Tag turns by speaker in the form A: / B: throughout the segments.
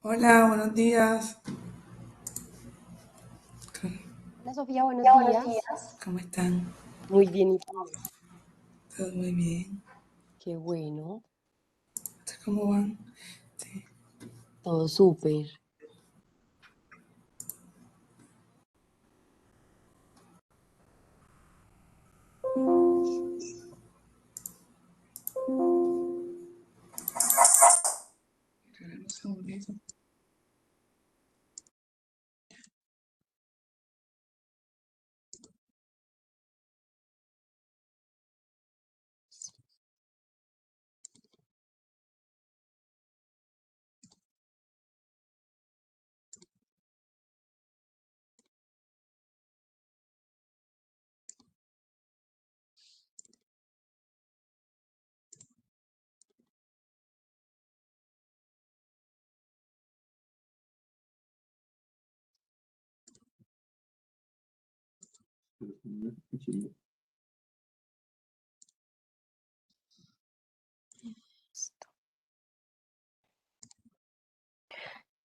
A: Hola, buenos días.
B: Hola Sofía, buenos días.
A: ¿Cómo están?
B: Muy bien, ¿y tú?
A: Todo muy bien.
B: Qué bueno,
A: ¿Ustedes cómo van? Sí.
B: todo súper.
A: Esperen un segundito.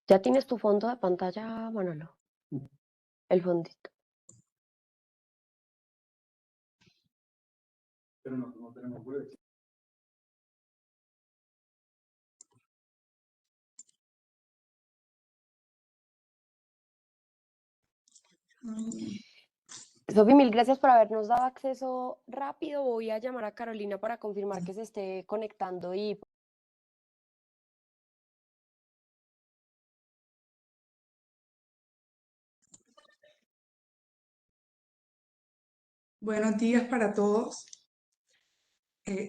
B: ¿Ya tienes tu fondo de pantalla, Manolo? El fondito. Sofía, mil gracias por habernos dado acceso rápido. Voy a llamar a Carolina para confirmar que se esté conectando y
A: Buenos días para todos.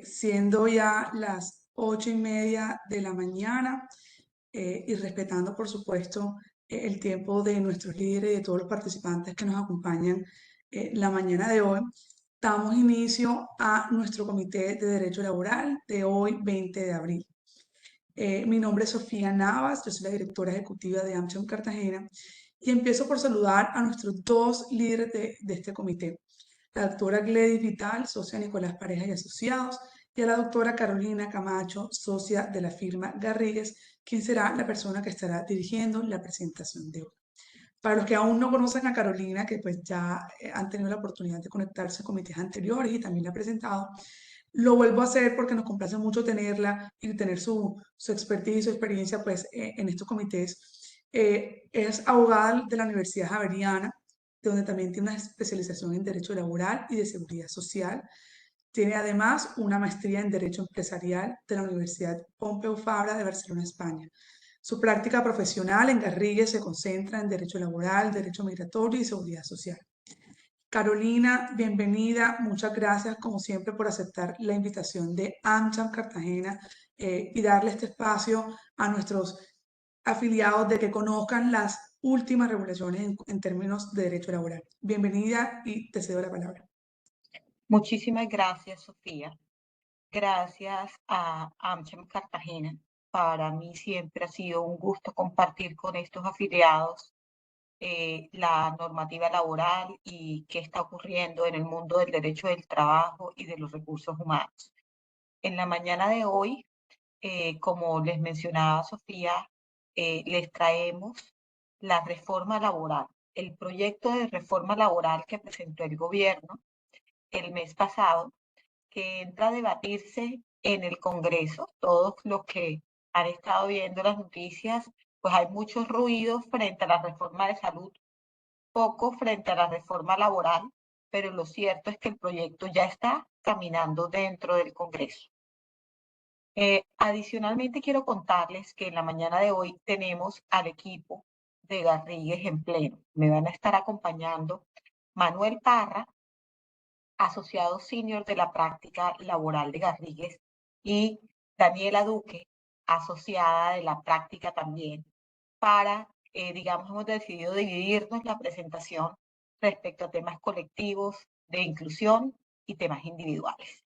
A: Siendo ya las 8:30 de la mañana y respetando, por supuesto, el tiempo de nuestros líderes y de todos los participantes que nos acompañan la mañana de hoy, damos inicio a nuestro Comité de Derecho Laboral de hoy, 20 de abril. Mi nombre es Sofía Navas, yo soy la directora ejecutiva de AmCham Cartagena y empiezo por saludar a nuestros dos líderes de este comité, la doctora Gledys Vital, socia de Nicolás Pareja y Asociados, y a la doctora Carolina Camacho, socia de la firma Garrigues, quien será la persona que estará dirigiendo la presentación de hoy. Para los que aún no conocen a Carolina, que pues ya han tenido la oportunidad de conectarse a comités anteriores y también la ha presentado, lo vuelvo a hacer porque nos complace mucho tenerla y tener su expertise y su experiencia pues, en estos comités. Es abogada de la Universidad Javeriana, donde también tiene una especialización en Derecho Laboral y de Seguridad Social. Tiene además una maestría en Derecho Empresarial de la Universidad Pompeu Fabra de Barcelona, España. Su práctica profesional en Garrigues se concentra en Derecho Laboral, Derecho Migratorio y Seguridad Social. Carolina, bienvenida. Muchas gracias, como siempre, por aceptar la invitación de AmCham Cartagena y darle este espacio a nuestros afiliados de que conozcan las últimas regulaciones en términos de derecho laboral. Bienvenida y te cedo la palabra.
C: Muchísimas gracias, Sofía. Gracias a AmCham Cartagena. Para mí siempre ha sido un gusto compartir con estos afiliados la normativa laboral y qué está ocurriendo en el mundo del derecho del trabajo y de los recursos humanos. En la mañana de hoy, como les mencionaba Sofía, les traemos la reforma laboral, el proyecto de reforma laboral que presentó el gobierno el mes pasado, que entra a debatirse en el Congreso. Todos los que han estado viendo las noticias, pues hay muchos ruidos frente a la reforma de salud, poco frente a la reforma laboral, pero lo cierto es que el proyecto ya está caminando dentro del Congreso. Adicionalmente, quiero contarles que en la mañana de hoy tenemos al equipo de Garrigues en pleno. Me van a estar acompañando Manuel Parra, asociado senior de la práctica laboral de Garrigues, y Daniela Duque, asociada de la práctica también, para, digamos, hemos decidido dividirnos la presentación respecto a temas colectivos de inclusión y temas individuales.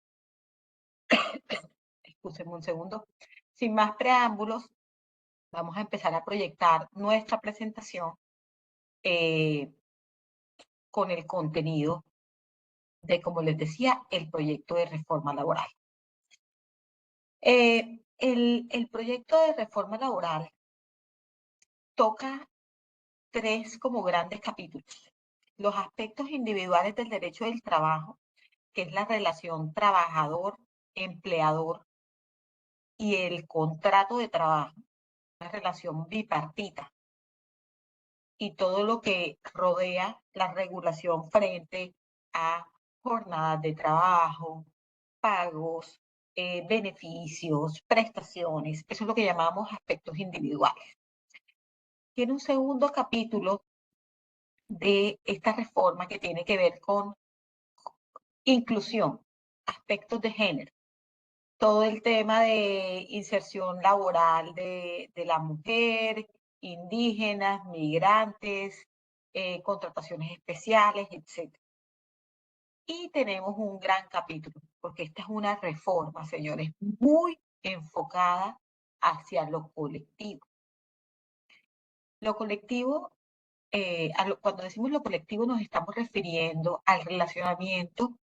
C: Escúchenme un segundo. Sin más preámbulos, vamos a empezar a proyectar nuestra presentación con el contenido de, como les decía, el proyecto de reforma laboral. El proyecto de reforma laboral toca tres como grandes capítulos. Los aspectos individuales del derecho del trabajo, que es la relación trabajador-empleador, y el contrato de trabajo, una relación bipartita, y todo lo que rodea la regulación frente a jornadas de trabajo, pagos, beneficios, prestaciones. Eso es lo que llamamos aspectos individuales. Tiene un segundo capítulo de esta reforma que tiene que ver con inclusión, aspectos de género. Todo el tema de inserción laboral de la mujer, indígenas, migrantes, contrataciones especiales, etc. Y tenemos un gran capítulo, porque esta es una reforma, señores, muy enfocada hacia lo colectivo. Lo colectivo, cuando decimos lo colectivo nos estamos refiriendo al relacionamiento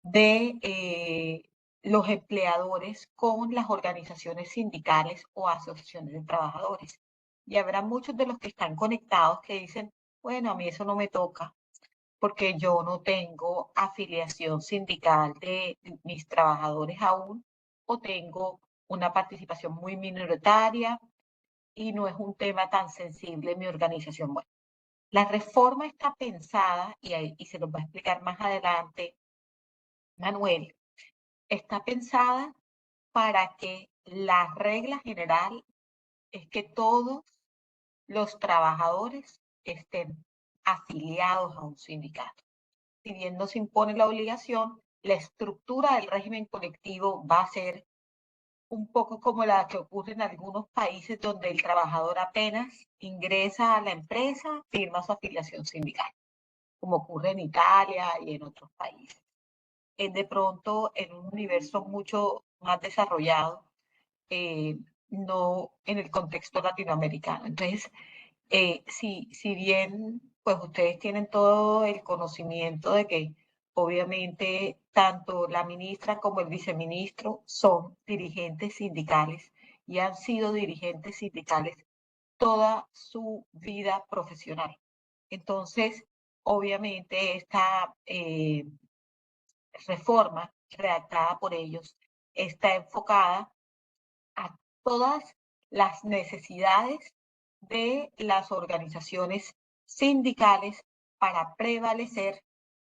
C: de los empleadores con las organizaciones sindicales o asociaciones de trabajadores. Y habrá muchos de los que están conectados que dicen, bueno, a mí eso no me toca, porque yo no tengo afiliación sindical de mis trabajadores aún, o tengo una participación muy minoritaria y no es un tema tan sensible en mi organización. Bueno, la reforma está pensada, y se los va a explicar más adelante Manuel, está pensada para que la regla general es que todos los trabajadores estén afiliados a un sindicato. Si bien no se impone la obligación, la estructura del régimen colectivo va a ser un poco como la que ocurre en algunos países donde el trabajador apenas ingresa a la empresa, firma su afiliación sindical, como ocurre en Italia y en otros países. De pronto, en un universo mucho más desarrollado, no en el contexto latinoamericano. Entonces, si bien pues ustedes tienen todo el conocimiento de que obviamente tanto la ministra como el viceministro son dirigentes sindicales y han sido dirigentes sindicales toda su vida profesional. Entonces, obviamente esta reforma redactada por ellos está enfocada a todas las necesidades de las organizaciones sindicales para prevalecer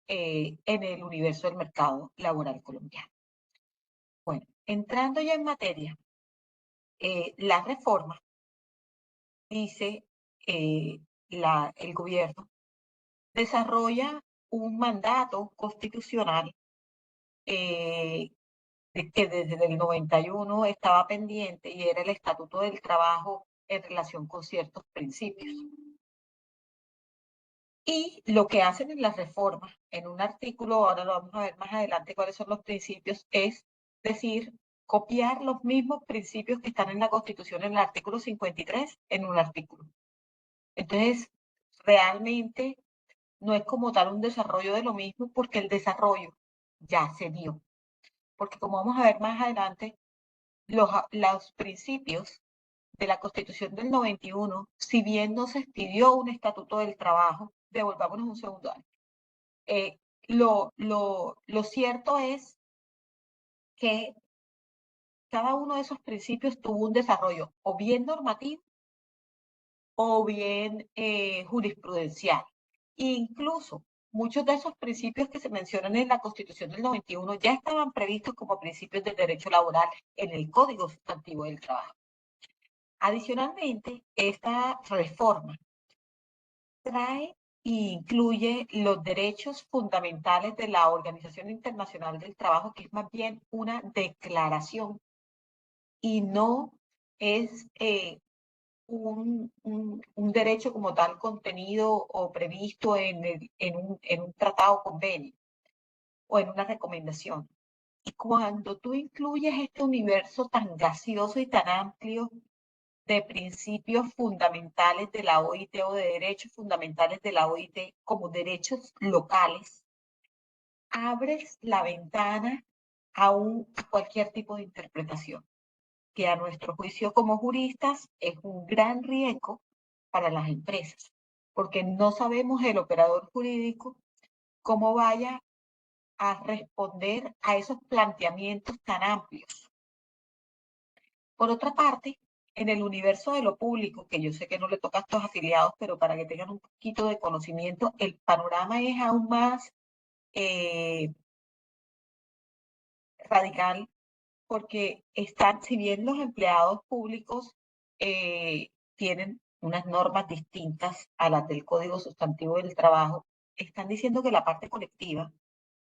C: en el universo del mercado laboral colombiano. Bueno, entrando ya en materia, la reforma dice el gobierno desarrolla un mandato constitucional que desde el 91 estaba pendiente y era el Estatuto del Trabajo en relación con ciertos principios. Y lo que hacen en las reformas, en un artículo, ahora lo vamos a ver más adelante cuáles son los principios, es decir, copiar los mismos principios que están en la Constitución en el artículo 53 en un artículo. Entonces, realmente no es como tal un desarrollo de lo mismo porque el desarrollo ya se dio. Porque como vamos a ver más adelante, los principios de la Constitución del 91, si bien no se expidió un estatuto del trabajo, devolvámonos un segundo año. Lo cierto es que cada uno de esos principios tuvo un desarrollo o bien normativo o bien jurisprudencial. Incluso muchos de esos principios que se mencionan en la Constitución del 91 ya estaban previstos como principios del derecho laboral en el Código Sustantivo del Trabajo. Adicionalmente, esta reforma trae e incluye los derechos fundamentales de la Organización Internacional del Trabajo, que es más bien una declaración y no es un derecho como tal contenido o previsto en un tratado o convenio o en una recomendación. Y cuando tú incluyes este universo tan gaseoso y tan amplio de principios fundamentales de la OIT o de derechos fundamentales de la OIT como derechos locales, abres la ventana a cualquier tipo de interpretación, que a nuestro juicio como juristas es un gran riesgo para las empresas, porque no sabemos el operador jurídico cómo vaya a responder a esos planteamientos tan amplios. Por otra parte, en el universo de lo público, que yo sé que no le toca a estos afiliados, pero para que tengan un poquito de conocimiento, el panorama es aún más radical, porque están, si bien los empleados públicos tienen unas normas distintas a las del Código Sustantivo del Trabajo, están diciendo que la parte colectiva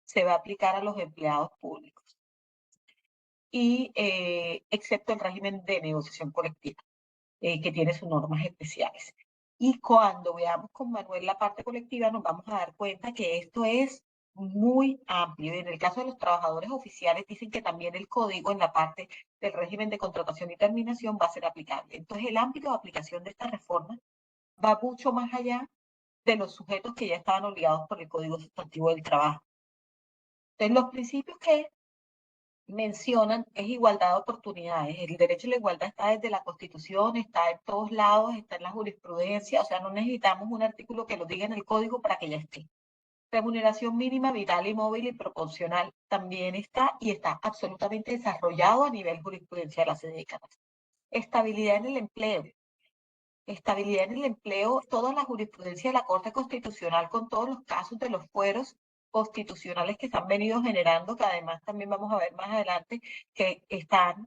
C: se va a aplicar a los empleados públicos, y excepto el régimen de negociación colectiva, que tiene sus normas especiales. Y cuando veamos con Manuel la parte colectiva, nos vamos a dar cuenta que esto es muy amplio. Y en el caso de los trabajadores oficiales, dicen que también el código en la parte del régimen de contratación y terminación va a ser aplicable. Entonces, el ámbito de aplicación de esta reforma va mucho más allá de los sujetos que ya estaban obligados por el Código Sustantivo del Trabajo. Entonces, los principios que mencionan es igualdad de oportunidades. El derecho a la igualdad está desde la Constitución, está en todos lados, está en la jurisprudencia, o sea, no necesitamos un artículo que lo diga en el código para que ya esté. Remuneración mínima, vital y móvil y proporcional también está, y está absolutamente desarrollado a nivel jurisprudencial hace décadas. Estabilidad en el empleo. Estabilidad en el empleo, toda la jurisprudencia de la Corte Constitucional con todos los casos de los fueros constitucionales que se han venido generando, que además también vamos a ver más adelante, que están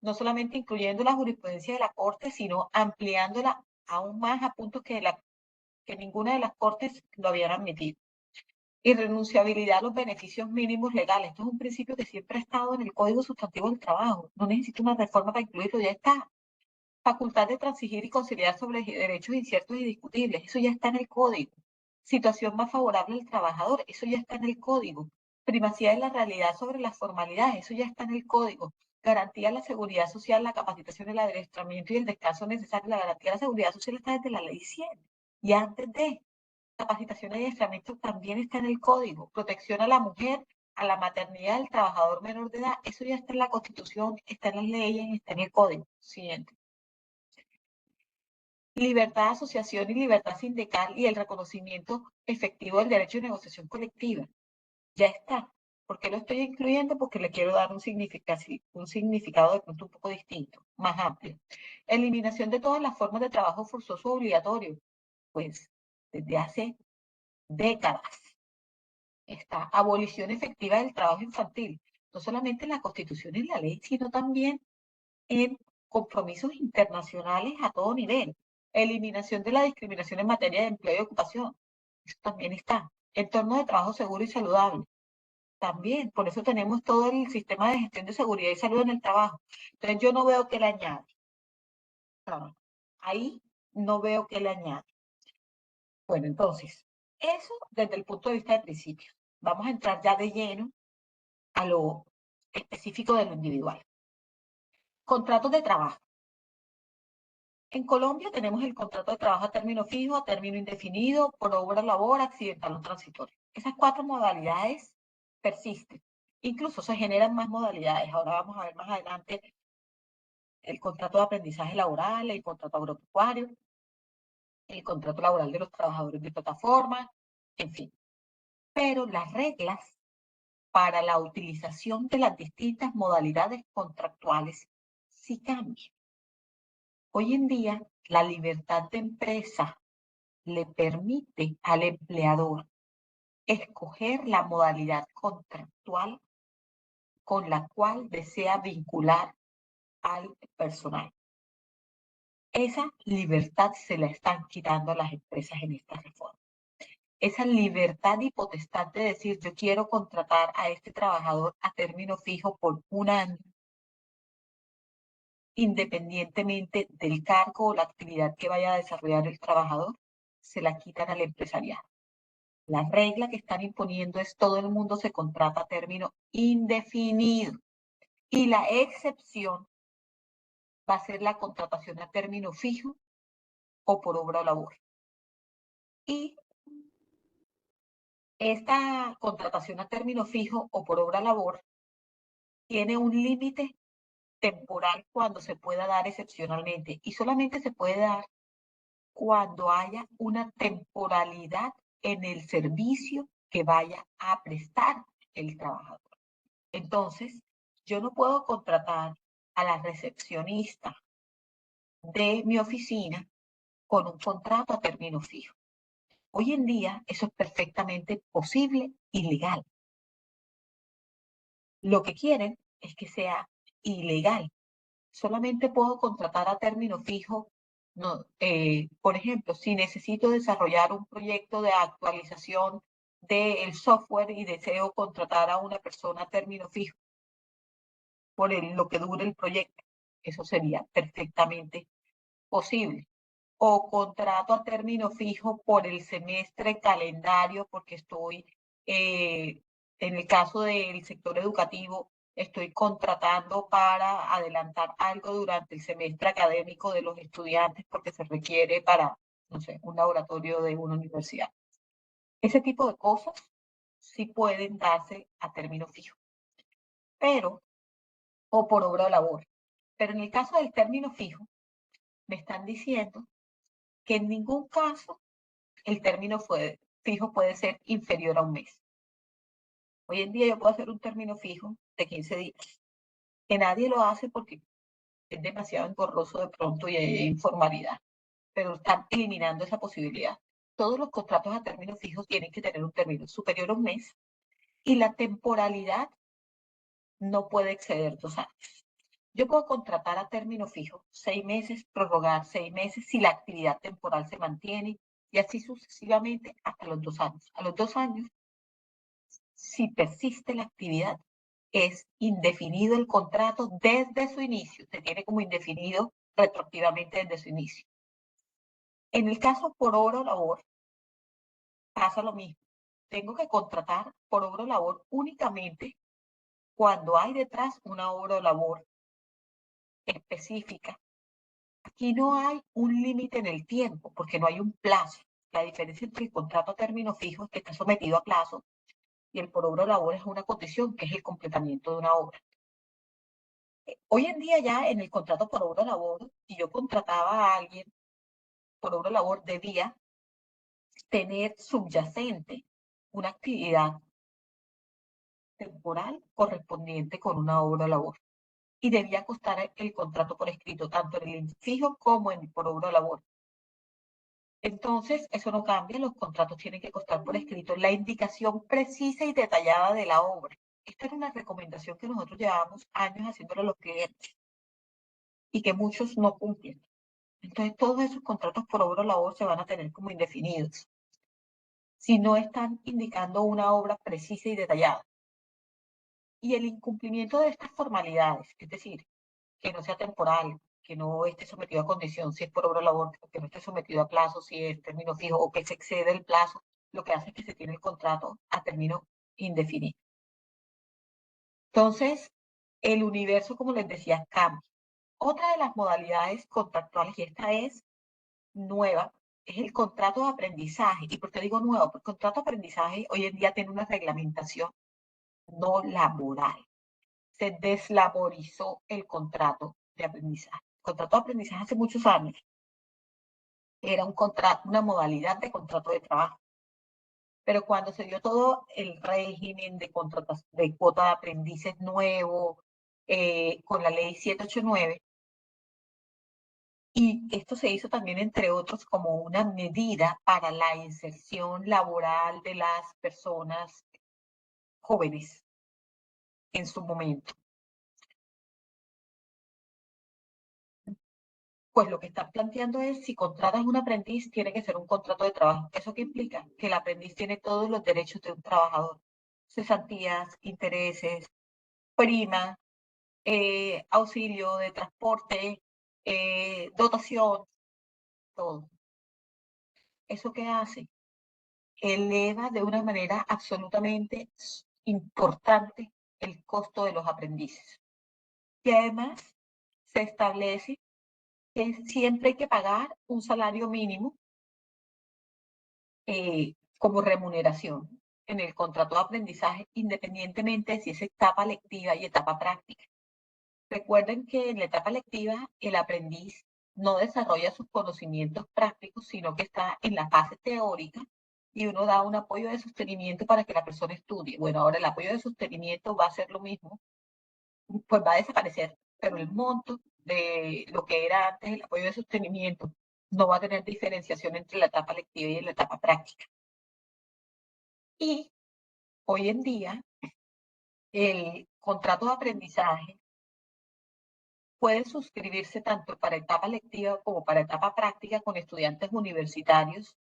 C: no solamente incluyendo la jurisprudencia de la Corte, sino ampliándola aún más a puntos que ninguna de las Cortes lo habían admitido. Irrenunciabilidad a los beneficios mínimos legales. Esto es un principio que siempre ha estado en el Código Sustantivo del Trabajo. No necesita una reforma para incluirlo, ya está. Facultad de transigir y conciliar sobre derechos inciertos y discutibles, eso ya está en el código. Situación más favorable al trabajador, eso ya está en el código. Primacía de la realidad sobre las formalidades, eso ya está en el código. Garantía de la seguridad social, la capacitación, el adiestramiento y el descanso necesario. La garantía de la seguridad social está desde la ley 100. Y antes de capacitación y adiestramiento también está en el código. Protección a la mujer, a la maternidad del trabajador menor de edad, eso ya está en la Constitución, está en las leyes, está en el código. Siguiente. Libertad de asociación y libertad sindical y el reconocimiento efectivo del derecho de negociación colectiva. Ya está. ¿Por qué lo estoy incluyendo? Porque le quiero dar un significado de pronto un poco distinto, más amplio. Eliminación de todas las formas de trabajo forzoso o obligatorio. Pues desde hace décadas está. Abolición efectiva del trabajo infantil. No solamente en la Constitución y en la ley, sino también en compromisos internacionales a todo nivel. Eliminación de la discriminación en materia de empleo y ocupación. Eso también está. Entorno de trabajo seguro y saludable. También. Por eso tenemos todo el sistema de gestión de seguridad y salud en el trabajo. Entonces yo no veo que le añade. Claro. Ahí no veo que le añade. Bueno, entonces, eso desde el punto de vista de principios. Vamos a entrar ya de lleno a lo específico de lo individual. Contratos de trabajo. En Colombia tenemos el contrato de trabajo a término fijo, a término indefinido, por obra o labor, accidental o transitorio. Esas 4 modalidades persisten. Incluso se generan más modalidades. Ahora vamos a ver más adelante el contrato de aprendizaje laboral, el contrato agropecuario, el contrato laboral de los trabajadores de plataforma, en fin. Pero las reglas para la utilización de las distintas modalidades contractuales sí cambian. Hoy en día, la libertad de empresa le permite al empleador escoger la modalidad contractual con la cual desea vincular al personal. Esa libertad se la están quitando a las empresas en esta reforma. Esa libertad y potestad de decir, yo quiero contratar a este trabajador a término fijo por 1 año, independientemente del cargo o la actividad que vaya a desarrollar el trabajador, se la quitan al empresariado. La regla que están imponiendo es todo el mundo se contrata a término indefinido. Y la excepción va a ser la contratación a término fijo o por obra o labor. Y esta contratación a término fijo o por obra o labor tiene un límite temporal cuando se pueda dar excepcionalmente. Y solamente se puede dar cuando haya una temporalidad en el servicio que vaya a prestar el trabajador. Entonces, yo no puedo contratar a la recepcionista de mi oficina con un contrato a término fijo. Hoy en día eso es perfectamente posible y legal. Lo que quieren es que sea ilegal. Solamente puedo contratar a término fijo, no, por ejemplo, si necesito desarrollar un proyecto de actualización del software y deseo contratar a una persona a término fijo por lo que dure el proyecto. Eso sería perfectamente posible. O contrato a término fijo por el semestre calendario, porque estoy, en el caso del sector educativo, estoy contratando para adelantar algo durante el semestre académico de los estudiantes porque se requiere para, no sé, un laboratorio de una universidad. Ese tipo de cosas sí pueden darse a término fijo, pero, o por obra o labor. Pero en el caso del término fijo, me están diciendo que en ningún caso el término fijo puede ser inferior a un mes. Hoy en día yo puedo hacer un término fijo de 15 días, que nadie lo hace porque es demasiado engorroso de pronto y hay informalidad, pero están eliminando esa posibilidad. Todos los contratos a término fijo tienen que tener un término superior a un mes y la temporalidad no puede exceder 2 años. Yo puedo contratar a término fijo 6 meses, prorrogar 6 meses si la actividad temporal se mantiene y así sucesivamente hasta los 2 años. A los 2 años, si persiste la actividad, es indefinido el contrato desde su inicio. Se tiene como indefinido retroactivamente desde su inicio. En el caso por obra o labor, pasa lo mismo. Tengo que contratar por obra o labor únicamente cuando hay detrás una obra o labor específica. Aquí no hay un límite en el tiempo, porque no hay un plazo. La diferencia entre el contrato a término fijo es que está sometido a plazo y el por obra o labor es una condición, que es el completamiento de una obra. Hoy en día ya en el contrato por obra o labor, si yo contrataba a alguien por obra o labor, debía tener subyacente una actividad temporal correspondiente con una obra o labor. Y debía constar el contrato por escrito, tanto en el fijo como en el por obra o labor. Entonces, eso no cambia, los contratos tienen que constar por escrito la indicación precisa y detallada de la obra. Esta era una recomendación que nosotros llevábamos años haciéndole a los clientes y que muchos no cumplen. Entonces, todos esos contratos por obra o labor se van a tener como indefinidos si no están indicando una obra precisa y detallada. Y el incumplimiento de estas formalidades, es decir, que no sea temporal, que no esté sometido a condición, si es por obra o labor, que no esté sometido a plazo, si es término fijo o que se excede el plazo, lo que hace es que se tiene el contrato a término indefinido. Entonces, el universo, como les decía, cambia. Otra de las modalidades contractuales, y esta es nueva, es el contrato de aprendizaje. ¿Y por qué digo nuevo? Porque el contrato de aprendizaje hoy en día tiene una reglamentación no laboral. Se deslaborizó el contrato de aprendizaje. El contrato de aprendizaje hace muchos años era un contrato, una modalidad de contrato de trabajo. Pero cuando se dio todo el régimen de contratas, de cuota de aprendices nuevo, con la ley 789, y esto se hizo también, entre otros, como una medida para la inserción laboral de las personas jóvenes en su momento. Pues lo que están planteando es, si contratas un aprendiz, tiene que ser un contrato de trabajo. ¿Eso qué implica? Que el aprendiz tiene todos los derechos de un trabajador. Cesantías, intereses, prima, auxilio de transporte, dotación, todo. ¿Eso qué hace? Eleva de una manera absolutamente importante el costo de los aprendices. Y además se establece que siempre hay que pagar un salario mínimo como remuneración en el contrato de aprendizaje, independientemente de si es etapa lectiva y etapa práctica. Recuerden que en la etapa lectiva el aprendiz no desarrolla sus conocimientos prácticos, sino que está en la fase teórica y uno da un apoyo de sostenimiento para que la persona estudie. Bueno, ahora el apoyo de sostenimiento va a ser lo mismo, pues va a desaparecer, pero el monto de lo que era antes el apoyo de sostenimiento no va a tener diferenciación entre la etapa lectiva y la etapa práctica. Y hoy en día, el contrato de aprendizaje puede suscribirse tanto para etapa lectiva como para etapa práctica con estudiantes universitarios,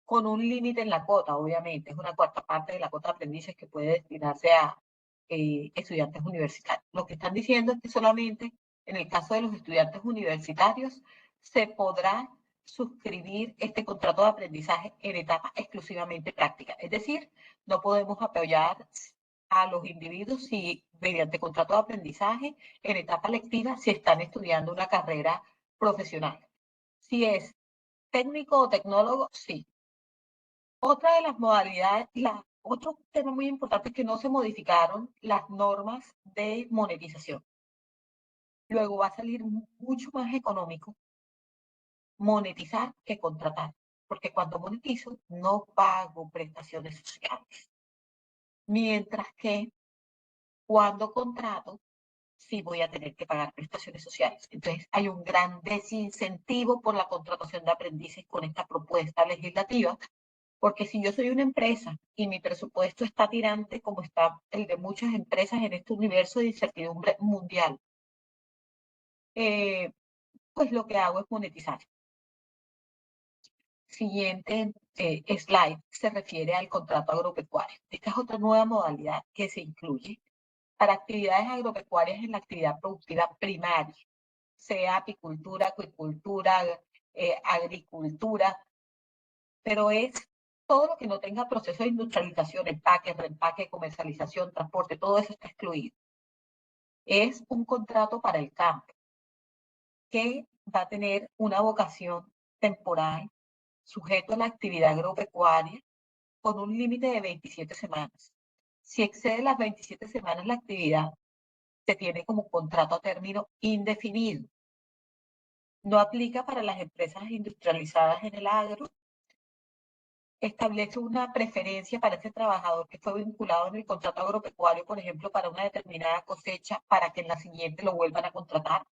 C: con un límite en la cuota, obviamente. Es una cuarta parte de la cuota de aprendices que puede destinarse a estudiantes universitarios. Lo que están diciendo es que solamente en el caso de los estudiantes universitarios se podrá suscribir este contrato de aprendizaje en etapa exclusivamente práctica. Es decir, no podemos apoyar a los individuos si mediante contrato de aprendizaje en etapa lectiva si están estudiando una carrera profesional. Si es técnico o tecnólogo, sí. Otra de las modalidades, otro tema muy importante es que no se modificaron las normas de monetización. Luego va a salir mucho más económico monetizar que contratar, porque cuando monetizo no pago prestaciones sociales, mientras que cuando contrato sí voy a tener que pagar prestaciones sociales. Entonces hay un gran desincentivo por la contratación de aprendices con esta propuesta legislativa, porque si yo soy una empresa y mi presupuesto está tirante como está el de muchas empresas en este universo de incertidumbre mundial, pues lo que hago es monetizar. Siguiente slide se refiere al contrato agropecuario. Esta es otra nueva modalidad que se incluye para actividades agropecuarias en la actividad productiva primaria, sea apicultura, acuicultura, agricultura, pero es todo lo que no tenga proceso de industrialización, empaque, reempaque, comercialización, transporte, todo eso está excluido. Es un contrato para el campo que va a tener una vocación temporal sujeto a la actividad agropecuaria con un límite de 27 semanas. Si excede las 27 semanas la actividad, se tiene como contrato a término indefinido. No aplica para las empresas industrializadas en el agro. Establece una preferencia para ese trabajador que fue vinculado en el contrato agropecuario, por ejemplo, para una determinada cosecha, para que en la siguiente lo vuelvan a contratar.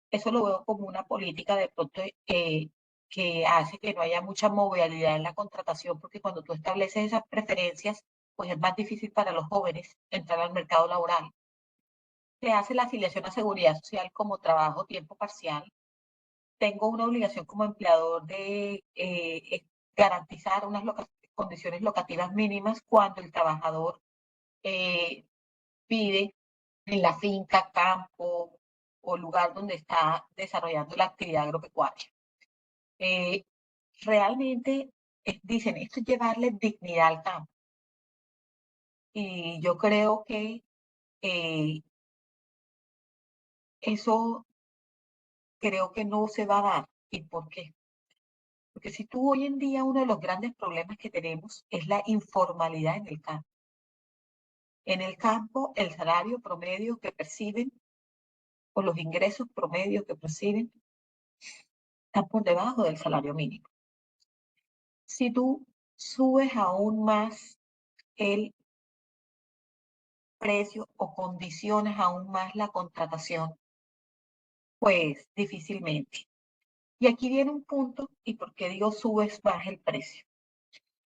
C: Eso lo veo como una política de pronto que hace que no haya mucha movilidad en la contratación, porque cuando tú estableces esas preferencias, pues es más difícil para los jóvenes entrar al mercado laboral. Se hace la afiliación a seguridad social como trabajo tiempo parcial. Tengo una obligación como empleador de garantizar unas condiciones locativas mínimas cuando el trabajador vive en la finca, campo o lugar donde está desarrollando la actividad agropecuaria. Realmente dicen, esto es llevarle dignidad al campo. Y yo creo que eso creo que no se va a dar. ¿Y por qué? Porque si tú hoy en día uno de los grandes problemas que tenemos es la informalidad en el campo. En el campo, el salario promedio que perciben o los ingresos promedios que perciben están por debajo del salario mínimo. Si tú subes aún más el precio o condiciones aún más la contratación, pues difícilmente. Y aquí viene un punto, y por qué digo subes más el precio.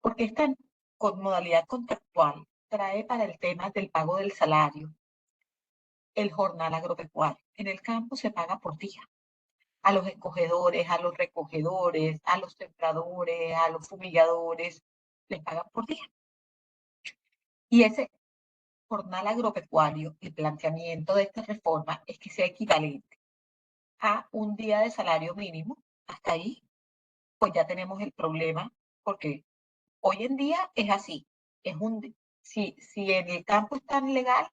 C: Porque esta con modalidad contractual trae para el tema del pago del salario el jornal agropecuario. En el campo se paga por día. A los escogedores, a los recogedores, a los sembradores, a los fumigadores, les pagan por día. Y ese jornal agropecuario, el planteamiento de esta reforma es que sea equivalente a un día de salario mínimo. Hasta ahí, pues ya tenemos el problema, porque hoy en día es así. Si en el campo están legal,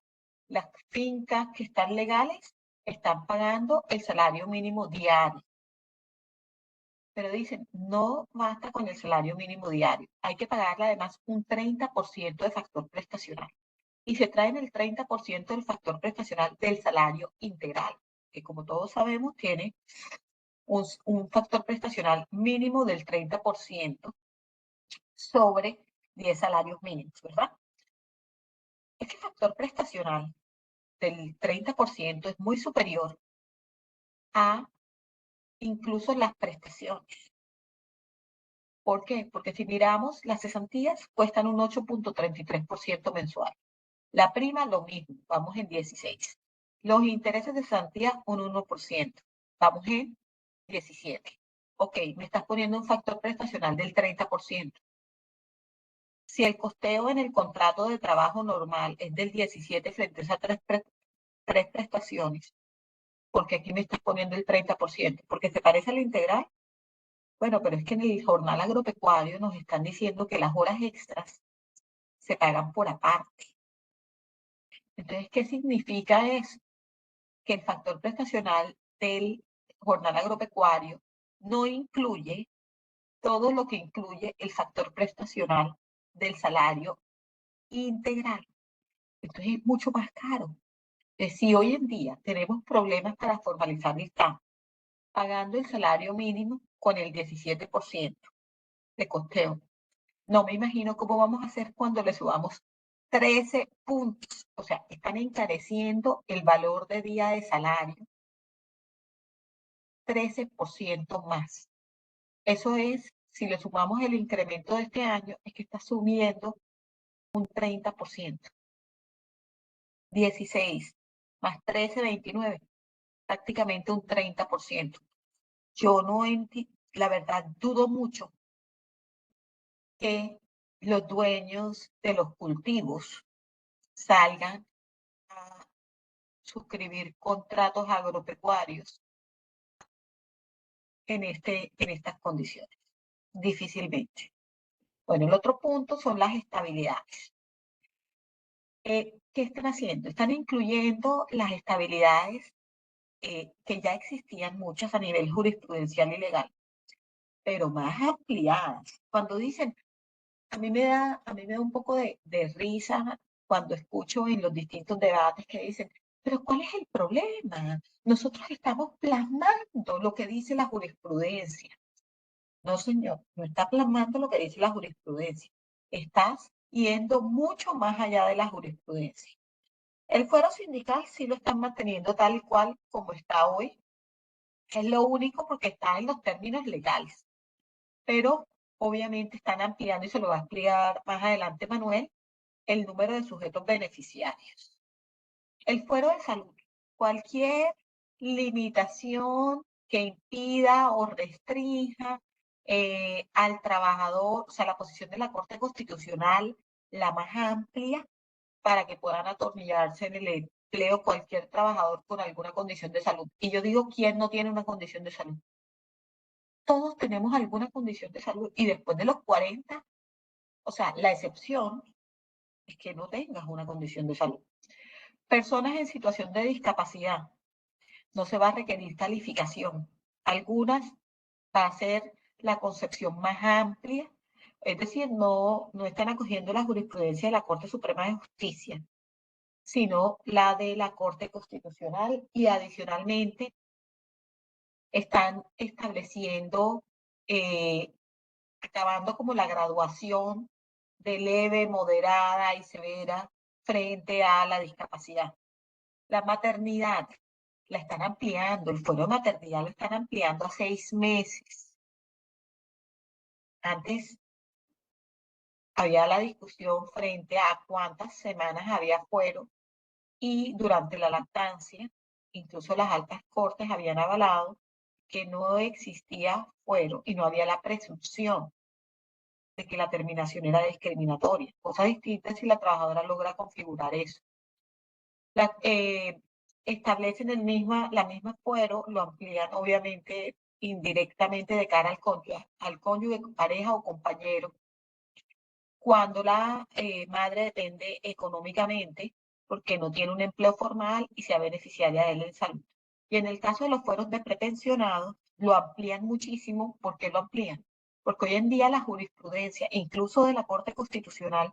C: las fincas que están legales están pagando el salario mínimo diario. Pero dicen, no basta con el salario mínimo diario. Hay que pagarle además un 30% de factor prestacional. Y se traen el 30% del factor prestacional del salario integral, que como todos sabemos tiene un factor prestacional mínimo del 30% sobre 10 salarios mínimos, ¿verdad? Este factor prestacional del 30% es muy superior a incluso las prestaciones. ¿Por qué? Porque si miramos, las cesantías cuestan un 8.33% mensual. La prima, lo mismo, vamos en 16. Los intereses de cesantía, un 1%. Vamos en 17. Ok, me estás poniendo un factor prestacional del 30%. Si el costeo en el contrato de trabajo normal es del 17 frente a esas tres prestaciones, porque aquí me estás poniendo el 30%, porque se parece a la integral. Bueno, pero es que en el jornal agropecuario nos están diciendo que las horas extras se pagan por aparte. Entonces, ¿qué significa eso? Que el factor prestacional del jornal agropecuario no incluye todo lo que incluye el factor prestacional del salario integral. Entonces es mucho más caro. Si hoy en día tenemos problemas para formalizar el campo, pagando el salario mínimo con el 17% de costeo, no me imagino cómo vamos a hacer cuando le subamos 13 puntos. O sea, están encareciendo el valor de día de salario 13% más. Eso es, si le sumamos el incremento de este año, es que está subiendo un 30%. 16 más 13, 29, prácticamente un 30%. Yo no entiendo, la verdad, dudo mucho que los dueños de los cultivos salgan a suscribir contratos agropecuarios en estas condiciones. Difícilmente. Bueno, el otro punto son las estabilidades. ¿Qué están haciendo? Están incluyendo las estabilidades que ya existían muchas a nivel jurisprudencial y legal, pero más ampliadas. Cuando dicen, a mí me da un poco de risa cuando escucho en los distintos debates que dicen, pero ¿cuál es el problema? Nosotros estamos plasmando lo que dice la jurisprudencia. No, señor, no está plasmando lo que dice la jurisprudencia. Estás yendo mucho más allá de la jurisprudencia. El fuero sindical sí lo están manteniendo tal cual como está hoy. Es lo único porque está en los términos legales. Pero obviamente están ampliando, y se lo va a ampliar más adelante Manuel, el número de sujetos beneficiarios. El fuero de salud. Cualquier limitación que impida o restrinja al trabajador, o sea, la posición de la Corte Constitucional, la más amplia, para que puedan atornillarse en el empleo cualquier trabajador con alguna condición de salud. Y yo digo, ¿quién no tiene una condición de salud? Todos tenemos alguna condición de salud y después de los 40, o sea, la excepción es que no tengas una condición de salud. Personas en situación de discapacidad, no se va a requerir calificación. Algunas va a ser la concepción más amplia, es decir, no están acogiendo la jurisprudencia de la Corte Suprema de Justicia, sino la de la Corte Constitucional, y adicionalmente están estableciendo, acabando como la graduación de leve, moderada y severa frente a la discapacidad. La maternidad la están ampliando, el fuero de maternidad lo están ampliando a 6 meses. Antes había la discusión frente a cuántas semanas había fuero, y durante la lactancia, incluso las altas cortes habían avalado que no existía fuero y no había la presunción de que la terminación era discriminatoria. Cosa distinta si la trabajadora logra configurar eso. Establecen la misma fuero, lo amplían obviamente indirectamente de cara al cónyuge, pareja o compañero, cuando la madre depende económicamente porque no tiene un empleo formal y sea beneficiaria de él en salud. Y en el caso de los fueros de prepensionados, lo amplían muchísimo. ¿Por qué lo amplían? Porque hoy en día la jurisprudencia, incluso de la Corte Constitucional,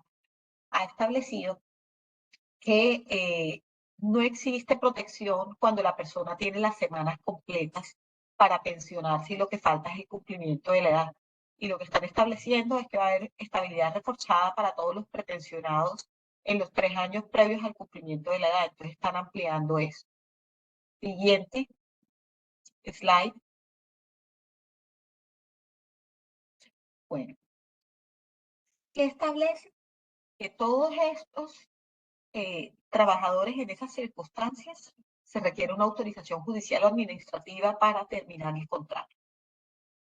C: ha establecido que no existe protección cuando la persona tiene las semanas completas para pensionarse y lo que falta es el cumplimiento de la edad. Y lo que están estableciendo es que va a haber estabilidad reforzada para todos los prepensionados en los 3 años previos al cumplimiento de la edad. Entonces están ampliando eso. Siguiente slide. Bueno, ¿qué establece? Que todos estos trabajadores en esas circunstancias se requiere una autorización judicial o administrativa para terminar el contrato.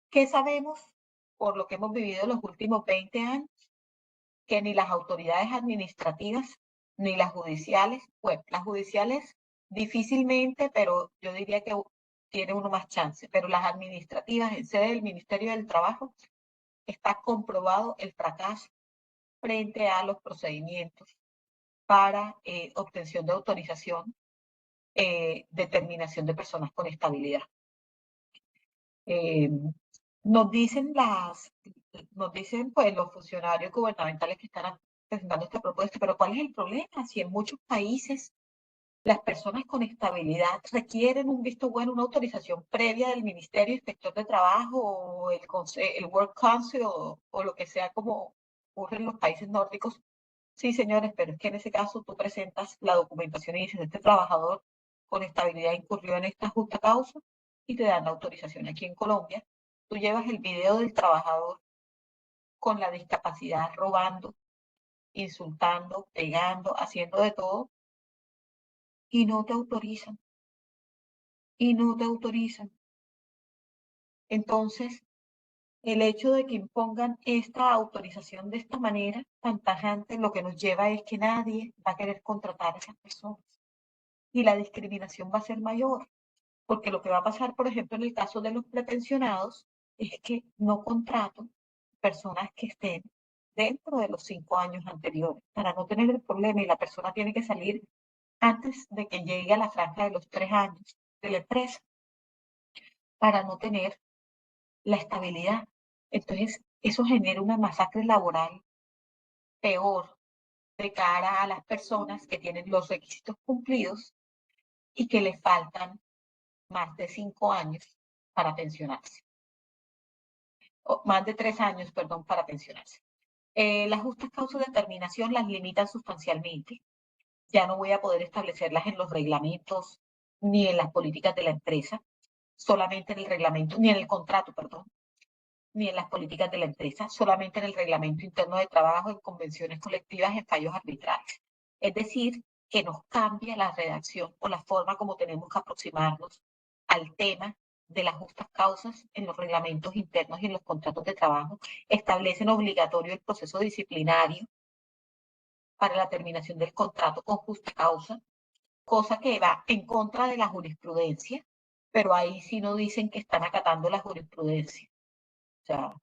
C: ¿Qué sabemos por lo que hemos vivido en los últimos 20 años? Que ni las autoridades administrativas ni las judiciales, bueno, las judiciales difícilmente, pero yo diría que tiene uno más chance, pero las administrativas en sede del Ministerio del Trabajo está comprobado el fracaso frente a los procedimientos para obtención de autorización, determinación de personas con estabilidad. Nos dicen pues los funcionarios gubernamentales que están presentando esta propuesta, pero ¿cuál es el problema? Si en muchos países las personas con estabilidad requieren un visto bueno, una autorización previa del Ministerio Inspector de Trabajo o el Work Council o lo que sea como ocurre en los países nórdicos. Sí, señores, pero es que en ese caso tú presentas la documentación y dices, este trabajador con estabilidad incurrió en esta justa causa y te dan la autorización. Aquí en Colombia, tú llevas el video del trabajador con la discapacidad robando, insultando, pegando, haciendo de todo y no te autorizan. Y no te autorizan. Entonces, el hecho de que impongan esta autorización de esta manera tan tajante, lo que nos lleva es que nadie va a querer contratar a esas personas. Y la discriminación va a ser mayor, porque lo que va a pasar, por ejemplo, en el caso de los prepensionados, es que no contrato personas que estén dentro de los 5 años anteriores, para no tener el problema, y la persona tiene que salir antes de que llegue a la franja de los 3 años de la empresa, para no tener la estabilidad. Entonces, eso genera una masacre laboral peor de cara a las personas que tienen los requisitos cumplidos y que les faltan más de 5 años para pensionarse. O más de 3 años, perdón, para pensionarse. Las justas causas de terminación las limitan sustancialmente. Ya no voy a poder establecerlas en los reglamentos ni en las políticas de la empresa, solamente en el reglamento, ni en el contrato, perdón, ni en las políticas de la empresa, solamente en el reglamento interno de trabajo, en convenciones colectivas, en fallos arbitrales. Es decir, que nos cambia la redacción o la forma como tenemos que aproximarnos al tema de las justas causas en los reglamentos internos y en los contratos de trabajo. Establecen obligatorio el proceso disciplinario para la terminación del contrato con justa causa, cosa que va en contra de la jurisprudencia, pero ahí sí no dicen que están acatando la jurisprudencia. O sea,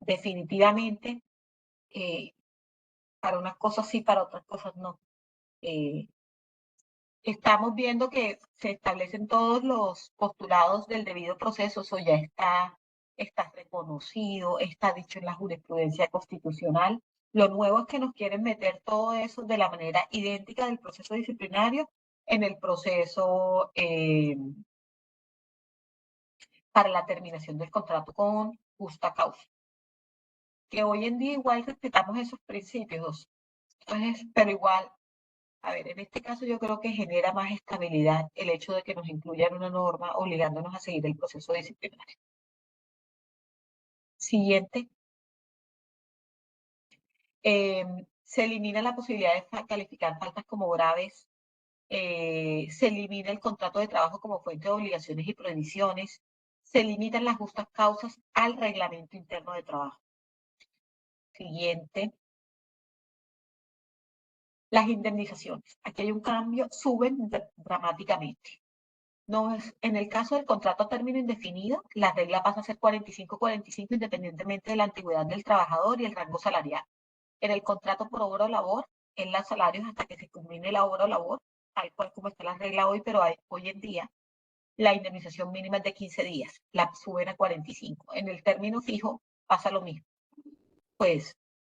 C: definitivamente, para unas cosas sí, para otras cosas no. Estamos viendo que se establecen todos los postulados del debido proceso, eso ya está reconocido, está dicho en la jurisprudencia constitucional. Lo nuevo es que nos quieren meter todo eso de la manera idéntica del proceso disciplinario en el proceso para la terminación del contrato con justa causa. Que hoy en día igual respetamos esos principios, entonces, pero igual, a ver, en este caso yo creo que genera más estabilidad el hecho de que nos incluyan una norma obligándonos a seguir el proceso disciplinario. Siguiente. Se elimina la posibilidad de calificar faltas como graves. Se elimina el contrato de trabajo como fuente de obligaciones y prohibiciones. Se limitan las justas causas al reglamento interno de trabajo. Siguiente. Las indemnizaciones. Aquí hay un cambio, suben dramáticamente. No es, en el caso del contrato a término indefinido, la regla pasa a ser 45-45 independientemente de la antigüedad del trabajador y el rango salarial. En el contrato por obra o labor, en los salarios hasta que se culmine la obra o labor, tal cual como está la regla hoy, pero hoy en día la indemnización mínima es de 15 días, la suben a 45. En el término fijo pasa lo mismo. Pues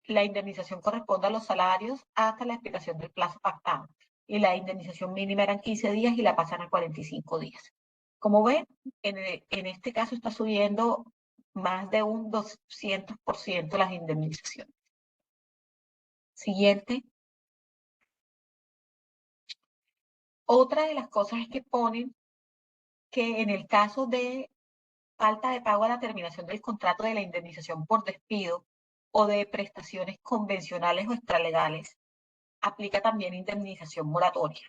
C: la indemnización corresponde a los salarios hasta la expiración del plazo pactado. Y la indemnización mínima eran 15 días y la pasan a 45 días. Como ven, en este caso está subiendo más de un 200% las indemnizaciones. Siguiente. Otra de las cosas es que ponen que en el caso de falta de pago a la terminación del contrato de la indemnización por despido o de prestaciones convencionales o extralegales, aplica también indemnización moratoria.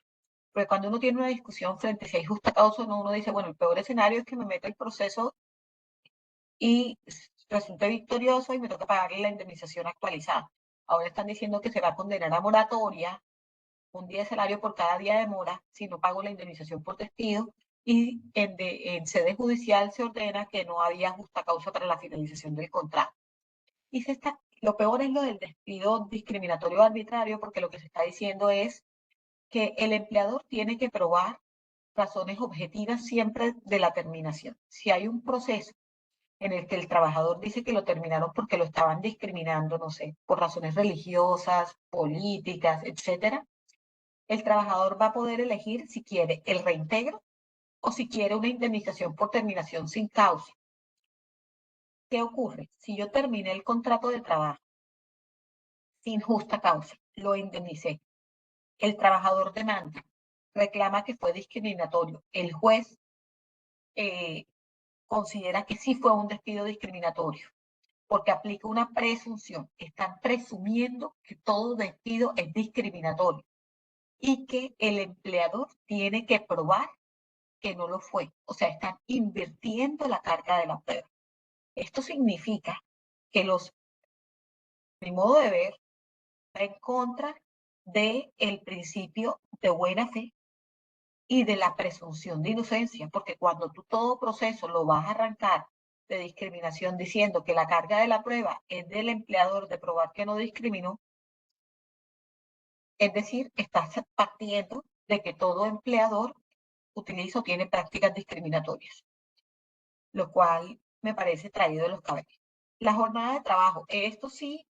C: Porque cuando uno tiene una discusión frente a si hay justa causa o no, uno dice, bueno, el peor escenario es que me meta el proceso y resulte victorioso y me toca pagarle la indemnización actualizada. Ahora están diciendo que se va a condenar a moratoria, un día de salario por cada día de mora, si no pago la indemnización por despido, y en sede judicial se ordena que no había justa causa para la finalización del contrato. Y lo peor es lo del despido discriminatorio o arbitrario, porque lo que se está diciendo es que el empleador tiene que probar razones objetivas siempre de la terminación. Si hay un proceso en el que el trabajador dice que lo terminaron porque lo estaban discriminando, no sé, por razones religiosas, políticas, etcétera, el trabajador va a poder elegir si quiere el reintegro o si quiere una indemnización por terminación sin causa. ¿Qué ocurre? Si yo terminé el contrato de trabajo sin justa causa, lo indemnicé, el trabajador demanda, reclama que fue discriminatorio, el juez considera que sí fue un despido discriminatorio, porque aplica una presunción. Están presumiendo que todo despido es discriminatorio y que el empleador tiene que probar que no lo fue. O sea, están invirtiendo la carga de la prueba. Esto significa que mi modo de ver, va en contra del principio de buena fe y de la presunción de inocencia, porque cuando tú todo proceso lo vas a arrancar de discriminación diciendo que la carga de la prueba es del empleador de probar que no discriminó, es decir, estás partiendo de que todo empleador utiliza o tiene prácticas discriminatorias, lo cual me parece traído de los cabellos. La jornada de trabajo, esto sí,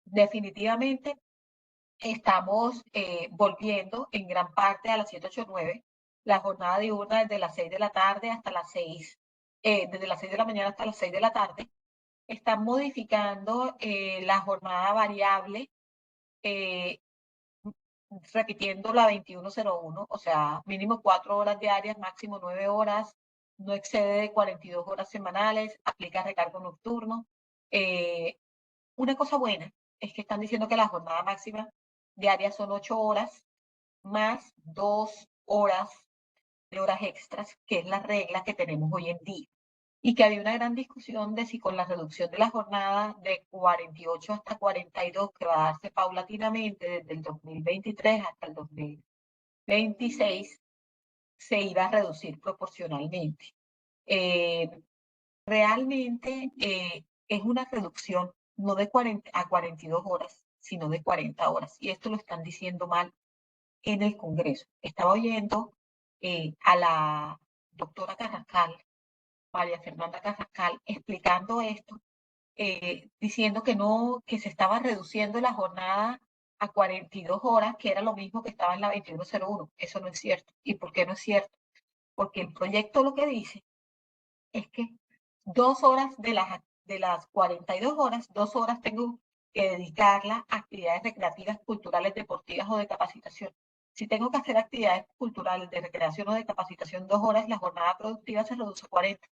C: definitivamente estamos volviendo en gran parte a las 789. La jornada diurna desde las 6 de la tarde hasta las 6, desde las 6 de la mañana hasta las 6 de la tarde. Están modificando la jornada variable, repitiendo la 2101, o sea, mínimo 4 horas diarias, máximo 9 horas, no excede de 42 horas semanales, aplica recargo nocturno. Una cosa buena es que están diciendo que la jornada máxima diaria son 8 horas más 2 horas de horas extras, que es la regla que tenemos hoy en día. Y que había una gran discusión de si con la reducción de la jornada de 48 hasta 42, que va a darse paulatinamente desde el 2023 hasta el 2026, se iba a reducir proporcionalmente. Realmente es una reducción no de 40 a 42 horas, sino de 40 horas. Y esto lo están diciendo mal en el Congreso. Estaba oyendo a la doctora Carrascal, María Fernanda Carrascal, explicando esto, diciendo que no, que se estaba reduciendo la jornada a 42 horas, que era lo mismo que estaba en la 2101. Eso no es cierto. ¿Y por qué no es cierto? Porque el proyecto lo que dice es que 2 horas de las 42 horas, 2 horas tengo que dedicarla a actividades recreativas, culturales, deportivas o de capacitación. Si tengo que hacer actividades culturales, de recreación o de capacitación 2 horas, la jornada productiva se reduce a 40.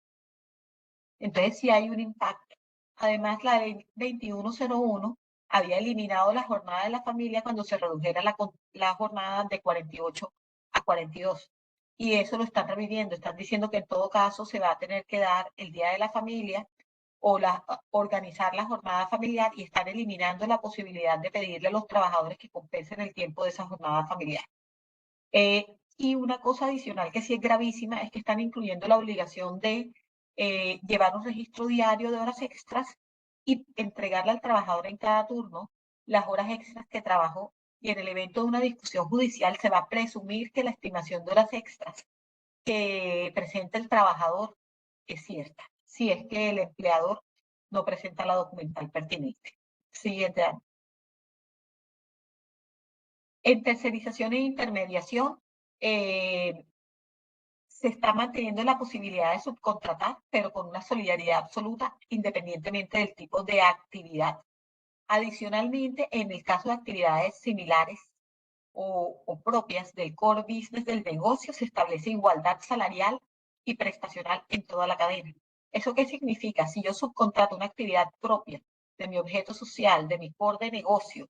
C: Entonces sí hay un impacto. Además, la ley 2101 había eliminado la jornada de la familia cuando se redujera la jornada de 48 a 42. Y eso lo están reviviendo. Están diciendo que en todo caso se va a tener que dar el Día de la Familia o organizar la jornada familiar, y están eliminando la posibilidad de pedirle a los trabajadores que compensen el tiempo de esa jornada familiar. Y una cosa adicional que sí es gravísima es que están incluyendo la obligación de llevar un registro diario de horas extras y entregarle al trabajador en cada turno las horas extras que trabajó. Y en el evento de una discusión judicial se va a presumir que la estimación de horas extras que presenta el trabajador es cierta, si es que el empleador no presenta la documental pertinente. Siguiente año. En tercerización e intermediación, se está manteniendo la posibilidad de subcontratar, pero con una solidaridad absoluta, independientemente del tipo de actividad. Adicionalmente, en el caso de actividades similares o propias del core business del negocio, se establece igualdad salarial y prestacional en toda la cadena. ¿Eso qué significa? Si yo subcontrato una actividad propia de mi objeto social, de mi core de negocio,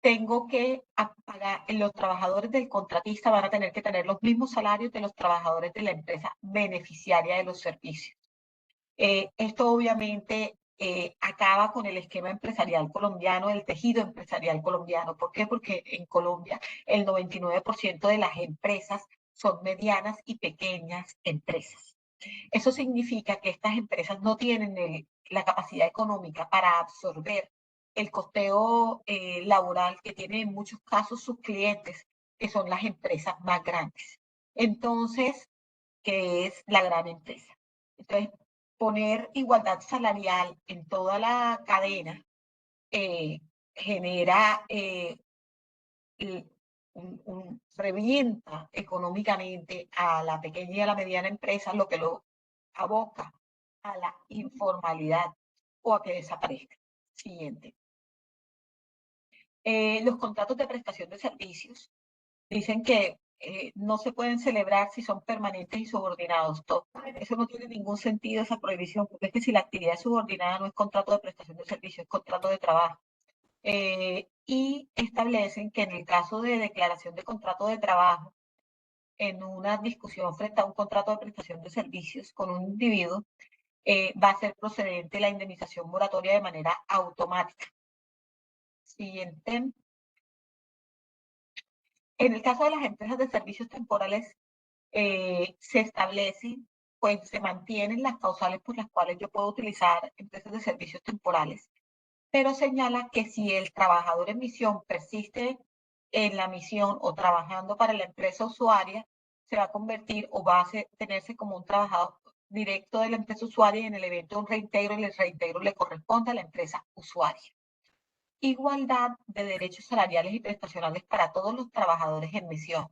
C: tengo que pagar, los trabajadores del contratista van a tener que tener los mismos salarios de los trabajadores de la empresa beneficiaria de los servicios. Esto obviamente acaba con el esquema empresarial colombiano, el tejido empresarial colombiano. ¿Por qué? Porque en Colombia el 99% de las empresas son medianas y pequeñas empresas. Eso significa que estas empresas no tienen la capacidad económica para absorber el costeo laboral que tienen en muchos casos sus clientes, que son las empresas más grandes. Entonces, que es la gran empresa. Entonces, poner igualdad salarial en toda la cadena genera, revienta económicamente a la pequeña y a la mediana empresa, lo que lo aboca a la informalidad o a que desaparezca. Siguiente. Los contratos de prestación de servicios dicen que no se pueden celebrar si son permanentes y subordinados. Eso no tiene ningún sentido, esa prohibición, porque es que si la actividad es subordinada no es contrato de prestación de servicios, es contrato de trabajo. Y establecen que en el caso de declaración de contrato de trabajo, en una discusión frente a un contrato de prestación de servicios con un individuo, va a ser procedente la indemnización moratoria de manera automática. Siguiente. En el caso de las empresas de servicios temporales, se establece, pues se mantienen las causales por las cuales yo puedo utilizar empresas de servicios temporales, pero señala que si el trabajador en misión persiste en la misión o trabajando para la empresa usuaria, se va a convertir o va a tenerse como un trabajador directo de la empresa usuaria y en el evento de un reintegro, el reintegro le corresponde a la empresa usuaria. Igualdad de derechos salariales y prestacionales para todos los trabajadores en misión.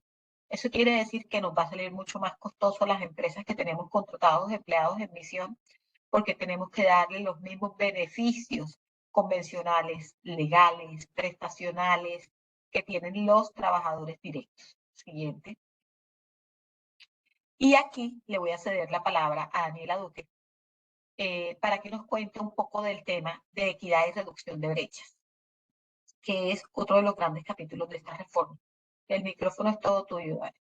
C: Eso quiere decir que nos va a salir mucho más costoso a las empresas que tenemos contratados empleados en misión, porque tenemos que darle los mismos beneficios convencionales, legales, prestacionales que tienen los trabajadores directos. Siguiente. Y aquí le voy a ceder la palabra a Daniela Duque para que nos cuente un poco del tema de equidad y reducción de brechas, que es otro de los grandes capítulos de esta reforma. El micrófono es todo tuyo, Dani.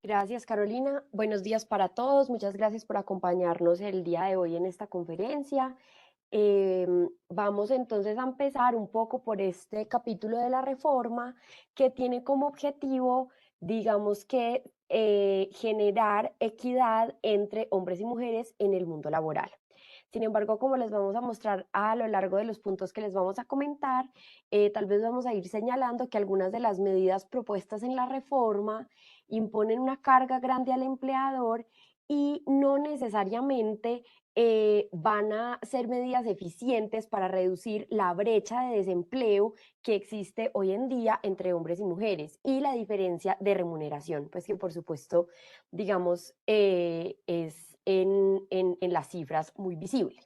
B: Gracias, Carolina. Buenos días para todos. Muchas gracias por acompañarnos el día de hoy en esta conferencia. Vamos entonces a empezar un poco por este capítulo de la reforma que tiene como objetivo, digamos que, generar equidad entre hombres y mujeres en el mundo laboral. Sin embargo, como les vamos a mostrar a lo largo de los puntos que les vamos a comentar, tal vez vamos a ir señalando que algunas de las medidas propuestas en la reforma imponen una carga grande al empleador y no necesariamente van a ser medidas eficientes para reducir la brecha de desempleo que existe hoy en día entre hombres y mujeres y la diferencia de remuneración, pues que por supuesto, digamos, es en las cifras muy visible.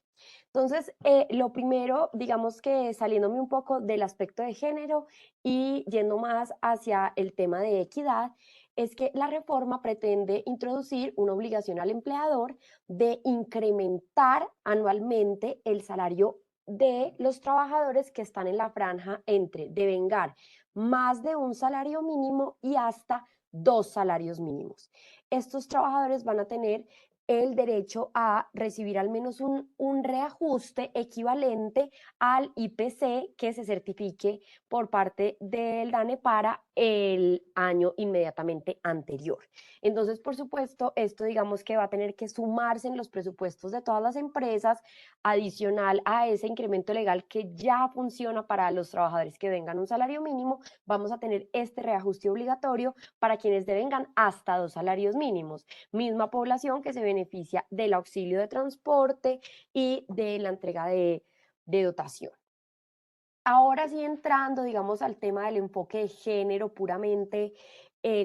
B: Entonces, lo primero, digamos que saliéndome un poco del aspecto de género y yendo más hacia el tema de equidad, es que la reforma pretende introducir una obligación al empleador de incrementar anualmente el salario de los trabajadores que están en la franja entre devengar más de un salario mínimo y hasta 2 salarios mínimos. Estos trabajadores van a tener el derecho a recibir al menos un reajuste equivalente al IPC que se certifique por parte del DANE para el año inmediatamente anterior. Entonces, por supuesto, esto digamos que va a tener que sumarse en los presupuestos de todas las empresas, adicional a ese incremento legal que ya funciona para los trabajadores que vengan un salario mínimo, vamos a tener este reajuste obligatorio para quienes devengan hasta 2 salarios mínimos, misma población que se beneficia del auxilio de transporte y de la entrega de dotación. Ahora sí entrando, digamos, al tema del enfoque de género puramente,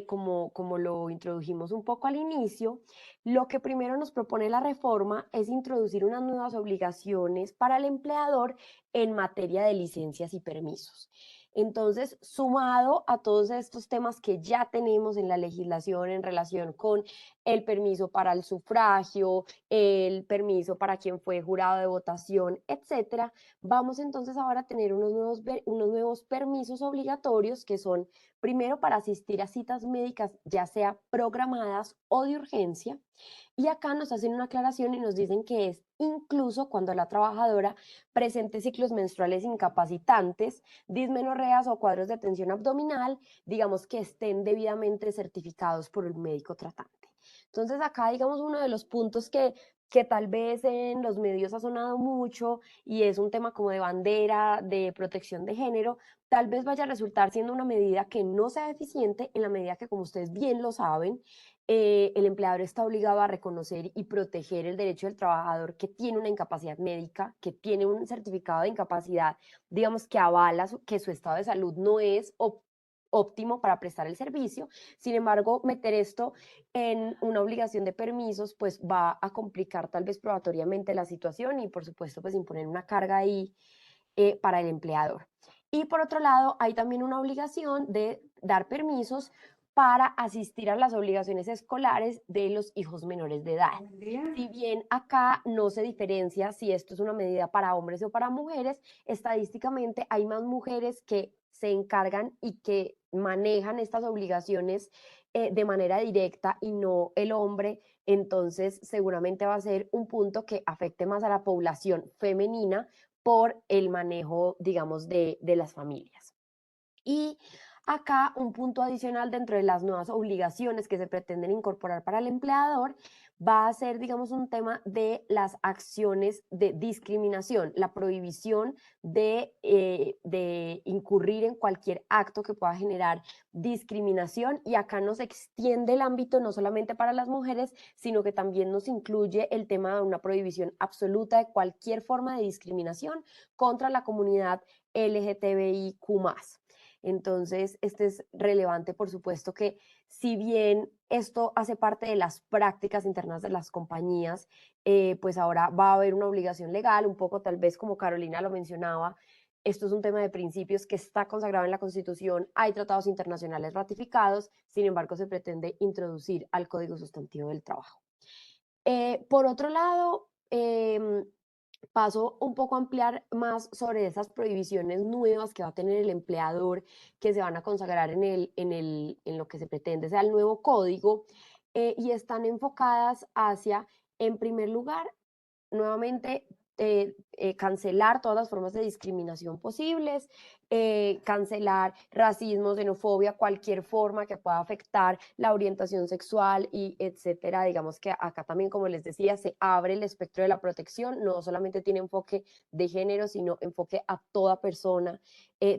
B: como lo introdujimos un poco al inicio, lo que primero nos propone la reforma es introducir unas nuevas obligaciones para el empleador en materia de licencias y permisos. Entonces, sumado a todos estos temas que ya tenemos en la legislación en relación con el permiso para el sufragio, el permiso para quien fue jurado de votación, etcétera, vamos entonces ahora a tener unos nuevos permisos obligatorios que son primero para asistir a citas médicas, ya sea programadas o de urgencia. Y acá nos hacen una aclaración y nos dicen que es incluso cuando la trabajadora presente ciclos menstruales incapacitantes, dismenorreas o cuadros de tensión abdominal, digamos que estén debidamente certificados por el médico tratante. Entonces acá, digamos, uno de los puntos que tal vez en los medios ha sonado mucho y es un tema como de bandera, de protección de género, tal vez vaya a resultar siendo una medida que no sea eficiente en la medida que, como ustedes bien lo saben, el empleador está obligado a reconocer y proteger el derecho del trabajador que tiene una incapacidad médica, que tiene un certificado de incapacidad, digamos, que avala que su estado de salud no es óptimo para prestar el servicio. Sin embargo, meter esto en una obligación de permisos, pues va a complicar tal vez probatoriamente la situación y, por supuesto, pues imponer una carga ahí para el empleador. Y por otro lado, hay también una obligación de dar permisos para asistir a las obligaciones escolares de los hijos menores de edad. Si bien acá no se diferencia si esto es una medida para hombres o para mujeres, estadísticamente hay más mujeres que se encargan y que manejan estas obligaciones de manera directa y no el hombre, entonces seguramente va a ser un punto que afecte más a la población femenina por el manejo, digamos, de las familias. Y acá un punto adicional dentro de las nuevas obligaciones que se pretenden incorporar para el empleador va a ser, digamos, un tema de las acciones de discriminación, la prohibición de incurrir en cualquier acto que pueda generar discriminación. Y acá nos extiende el ámbito no solamente para las mujeres, sino que también nos incluye el tema de una prohibición absoluta de cualquier forma de discriminación contra la comunidad LGTBIQ+. Entonces, este es relevante, por supuesto, que si bien esto hace parte de las prácticas internas de las compañías, pues ahora va a haber una obligación legal, un poco tal vez como Carolina lo mencionaba, esto es un tema de principios que está consagrado en la Constitución, hay tratados internacionales ratificados, sin embargo, se pretende introducir al Código Sustantivo del Trabajo. Por otro lado, paso un poco a ampliar más sobre esas prohibiciones nuevas que va a tener el empleador, que se van a consagrar en lo que se pretende sea el nuevo código, y están enfocadas hacia, en primer lugar, nuevamente, cancelar todas las formas de discriminación posibles, cancelar racismo, xenofobia, cualquier forma que pueda afectar la orientación sexual y etcétera. Digamos que acá también, como les decía, se abre el espectro de la protección, no solamente tiene enfoque de género, sino enfoque a toda persona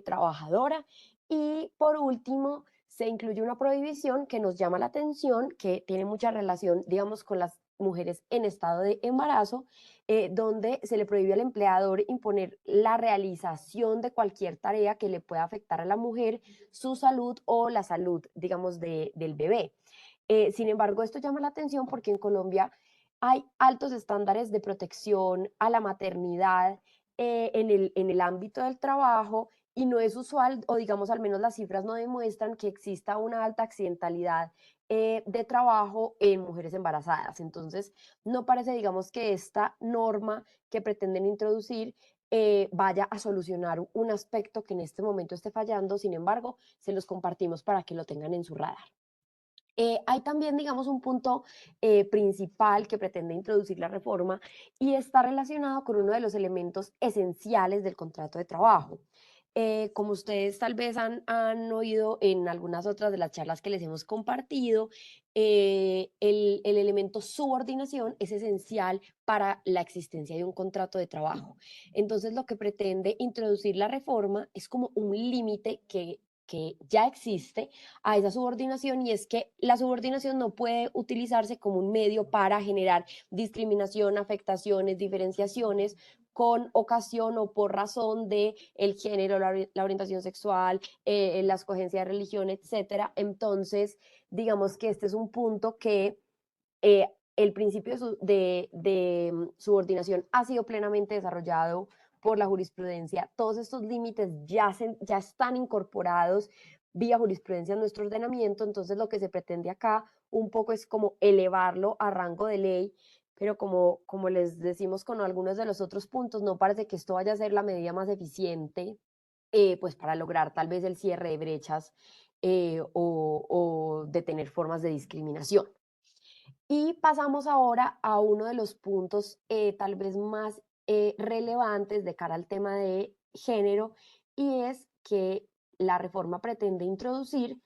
B: trabajadora. Y por último, se incluye una prohibición que nos llama la atención, que tiene mucha relación, digamos, con las mujeres en estado de embarazo, donde se le prohíbe al empleador imponer la realización de cualquier tarea que le pueda afectar a la mujer, su salud o la salud, digamos, del bebé. Sin embargo, esto llama la atención porque en Colombia hay altos estándares de protección a la maternidad en el ámbito del trabajo y no es usual, o digamos al menos las cifras no demuestran que exista una alta accidentalidad de trabajo en mujeres embarazadas. Entonces, no parece, digamos, que esta norma que pretenden introducir vaya a solucionar un aspecto que en este momento esté fallando. Sin embargo, se los compartimos para que lo tengan en su radar. Hay también, digamos, un punto principal que pretende introducir la reforma y está relacionado con uno de los elementos esenciales del contrato de trabajo. Como ustedes tal vez han oído en algunas otras de las charlas que les hemos compartido, el elemento subordinación es esencial para la existencia de un contrato de trabajo. Entonces, lo que pretende introducir la reforma es como un límite que ya existe a esa subordinación, y es que la subordinación no puede utilizarse como un medio para generar discriminación, afectaciones, diferenciaciones con ocasión o por razón de el género, la orientación sexual, la escogencia de religión, etcétera. Entonces, digamos que este es un punto que el principio de subordinación ha sido plenamente desarrollado por la jurisprudencia. Todos estos límites ya están incorporados vía jurisprudencia en nuestro ordenamiento, entonces lo que se pretende acá un poco es como elevarlo a rango de ley, pero como les decimos con algunos de los otros puntos, no parece que esto vaya a ser la medida más eficiente, pues para lograr tal vez el cierre de brechas o detener formas de discriminación. Y pasamos ahora a uno de los puntos tal vez más relevantes de cara al tema de género, y es que la reforma pretende introducir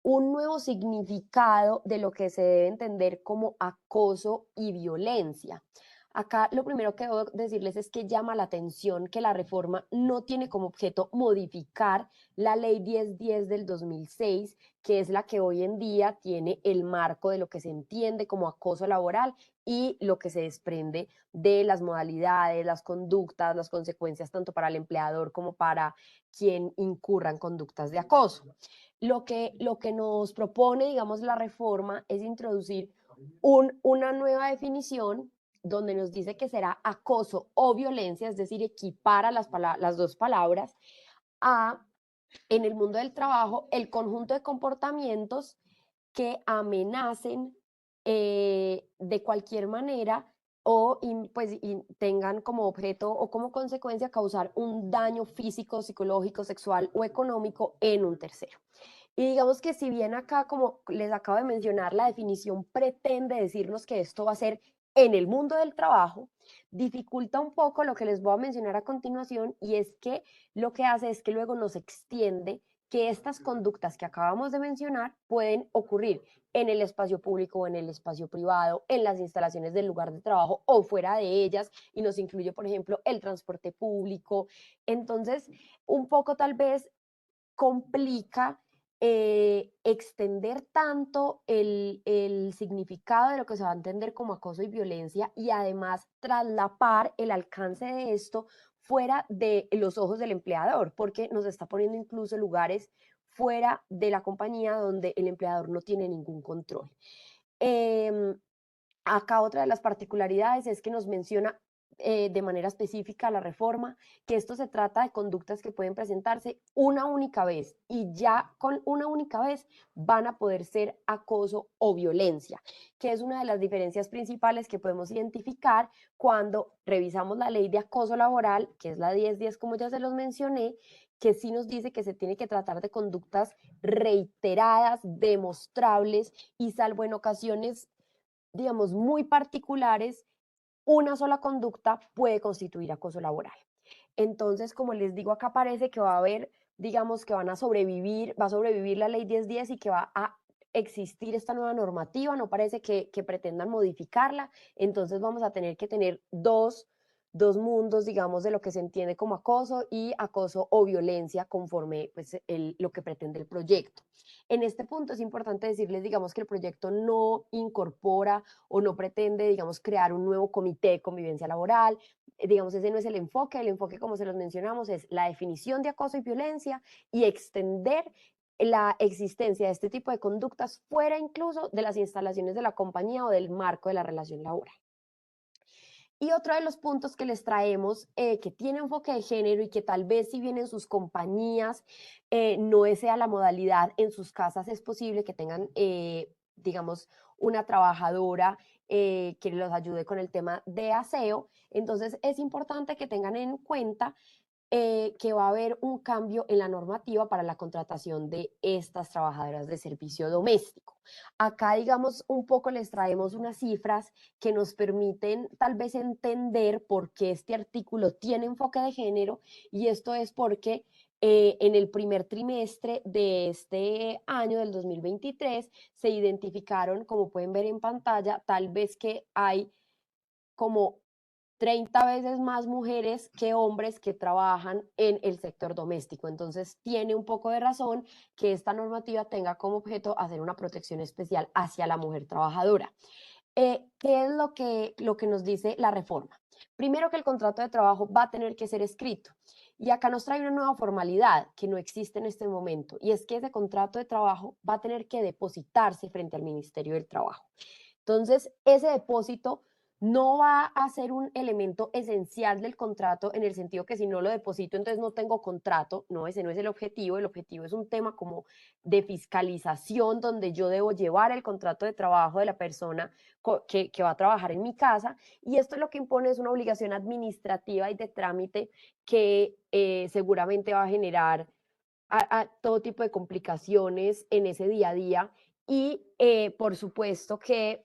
B: un nuevo significado de lo que se debe entender como acoso y violencia. Acá lo primero que debo decirles es que llama la atención que la reforma no tiene como objeto modificar la ley 1010 del 2006, que es la que hoy en día tiene el marco de lo que se entiende como acoso laboral y lo que se desprende de las modalidades, las conductas, las consecuencias tanto para el empleador como para quien incurra en conductas de acoso. Lo que nos propone, digamos, la reforma es introducir una nueva definición donde nos dice que será acoso o violencia, es decir, equipara las dos palabras a, en el mundo del trabajo, el conjunto de comportamientos que amenacen de cualquier manera o pues, tengan como objeto o como consecuencia causar un daño físico, psicológico, sexual o económico en un tercero. Y digamos que si bien acá, como les acabo de mencionar, la definición pretende decirnos que esto va a ser en el mundo del trabajo, dificulta un poco lo que les voy a mencionar a continuación, y es que lo que hace es que luego nos extiende que estas conductas que acabamos de mencionar pueden ocurrir en el espacio público o en el espacio privado, en las instalaciones del lugar de trabajo o fuera de ellas, y nos incluye, por ejemplo, el transporte público. Entonces, un poco tal vez complica extender tanto el significado de lo que se va a entender como acoso y violencia, y además traslapar el alcance de esto fuera de los ojos del empleador, porque nos está poniendo incluso lugares fuera de la compañía donde el empleador no tiene ningún control. Acá otra de las particularidades es que nos menciona de manera específica la reforma que esto se trata de conductas que pueden presentarse una única vez, y ya con una única vez van a poder ser acoso o violencia, que es una de las diferencias principales que podemos identificar cuando revisamos la ley de acoso laboral, que es la 1010, como ya se los mencioné, que sí nos dice que se tiene que tratar de conductas reiteradas, demostrables, y salvo en ocasiones, digamos, muy particulares, una sola conducta puede constituir acoso laboral. Entonces, como les digo, acá parece que va a haber, digamos, que va a sobrevivir la ley 1010 y que va a existir esta nueva normativa, no parece que pretendan modificarla, entonces vamos a tener que tener dos mundos, digamos, de lo que se entiende como acoso y acoso o violencia conforme pues, lo que pretende el proyecto. En este punto es importante decirles, digamos, que el proyecto no incorpora o no pretende, digamos, crear un nuevo comité de convivencia laboral. Digamos, ese no es el enfoque, como se los mencionamos, es la definición de acoso y violencia y extender la existencia de este tipo de conductas fuera incluso de las instalaciones de la compañía o del marco de la relación laboral. Y otro de los puntos que les traemos, que tiene enfoque de género y que tal vez si bien en sus compañías no sea la modalidad, en sus casas es posible que tengan, digamos, una trabajadora que los ayude con el tema de aseo. Entonces es importante que tengan en cuenta que va a haber un cambio en la normativa para la contratación de estas trabajadoras de servicio doméstico. Acá, digamos, un poco les traemos unas cifras que nos permiten tal vez entender por qué este artículo tiene enfoque de género, y esto es porque en el primer trimestre de este año, del 2023, se identificaron, como pueden ver en pantalla, tal vez que hay como 30 veces más mujeres que hombres que trabajan en el sector doméstico. Entonces, tiene un poco de razón que esta normativa tenga como objeto hacer una protección especial hacia la mujer trabajadora. ¿Qué es lo que nos dice la reforma? Primero, que el contrato de trabajo va a tener que ser escrito. Y acá nos trae una nueva formalidad que no existe en este momento, y es que ese contrato de trabajo va a tener que depositarse frente al Ministerio del Trabajo. Entonces, ese depósito no va a ser un elemento esencial del contrato, en el sentido que si no lo deposito, entonces no tengo contrato. No, ese no es el objetivo. El objetivo es un tema como de fiscalización, donde yo debo llevar el contrato de trabajo de la persona que va a trabajar en mi casa, y esto lo que impone es una obligación administrativa y de trámite que seguramente va a generar a todo tipo de complicaciones en ese día a día. Y por supuesto que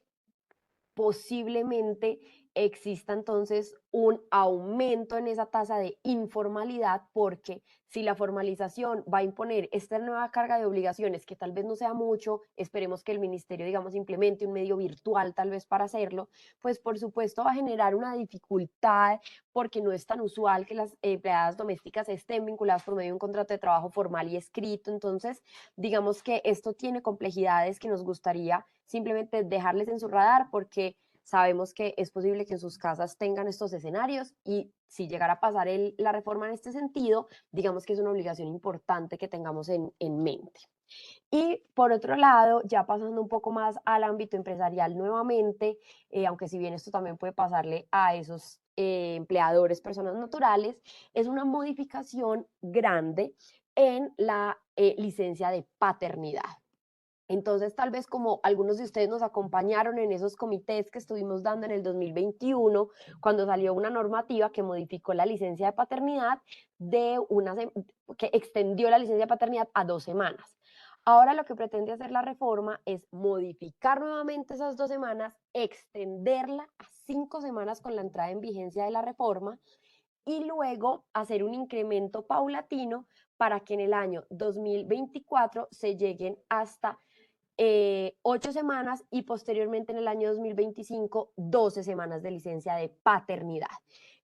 B: posiblemente exista entonces un aumento en esa tasa de informalidad, porque si la formalización va a imponer esta nueva carga de obligaciones, que tal vez no sea mucho, esperemos que el ministerio, digamos, implemente un medio virtual tal vez para hacerlo, pues por supuesto va a generar una dificultad, porque no es tan usual que las empleadas domésticas estén vinculadas por medio de un contrato de trabajo formal y escrito. Entonces, digamos que esto tiene complejidades que nos gustaría simplemente dejarles en su radar, porque sabemos que es posible que en sus casas tengan estos escenarios, y si llegara a pasar la reforma en este sentido, digamos que es una obligación importante que tengamos en mente. Y por otro lado, ya pasando un poco más al ámbito empresarial nuevamente, aunque si bien esto también puede pasarle a esos empleadores, personas naturales, es una modificación grande en la licencia de paternidad. Entonces, tal vez como algunos de ustedes nos acompañaron en esos comités que estuvimos dando en el 2021, cuando salió una normativa que modificó la licencia de paternidad que extendió la licencia de paternidad a 2 semanas. Ahora lo que pretende hacer la reforma es modificar nuevamente esas 2 semanas, extenderla a 5 semanas con la entrada en vigencia de la reforma, y luego hacer un incremento paulatino para que en el año 2024 se lleguen hasta 8 semanas, y posteriormente en el año 2025 12 semanas de licencia de paternidad.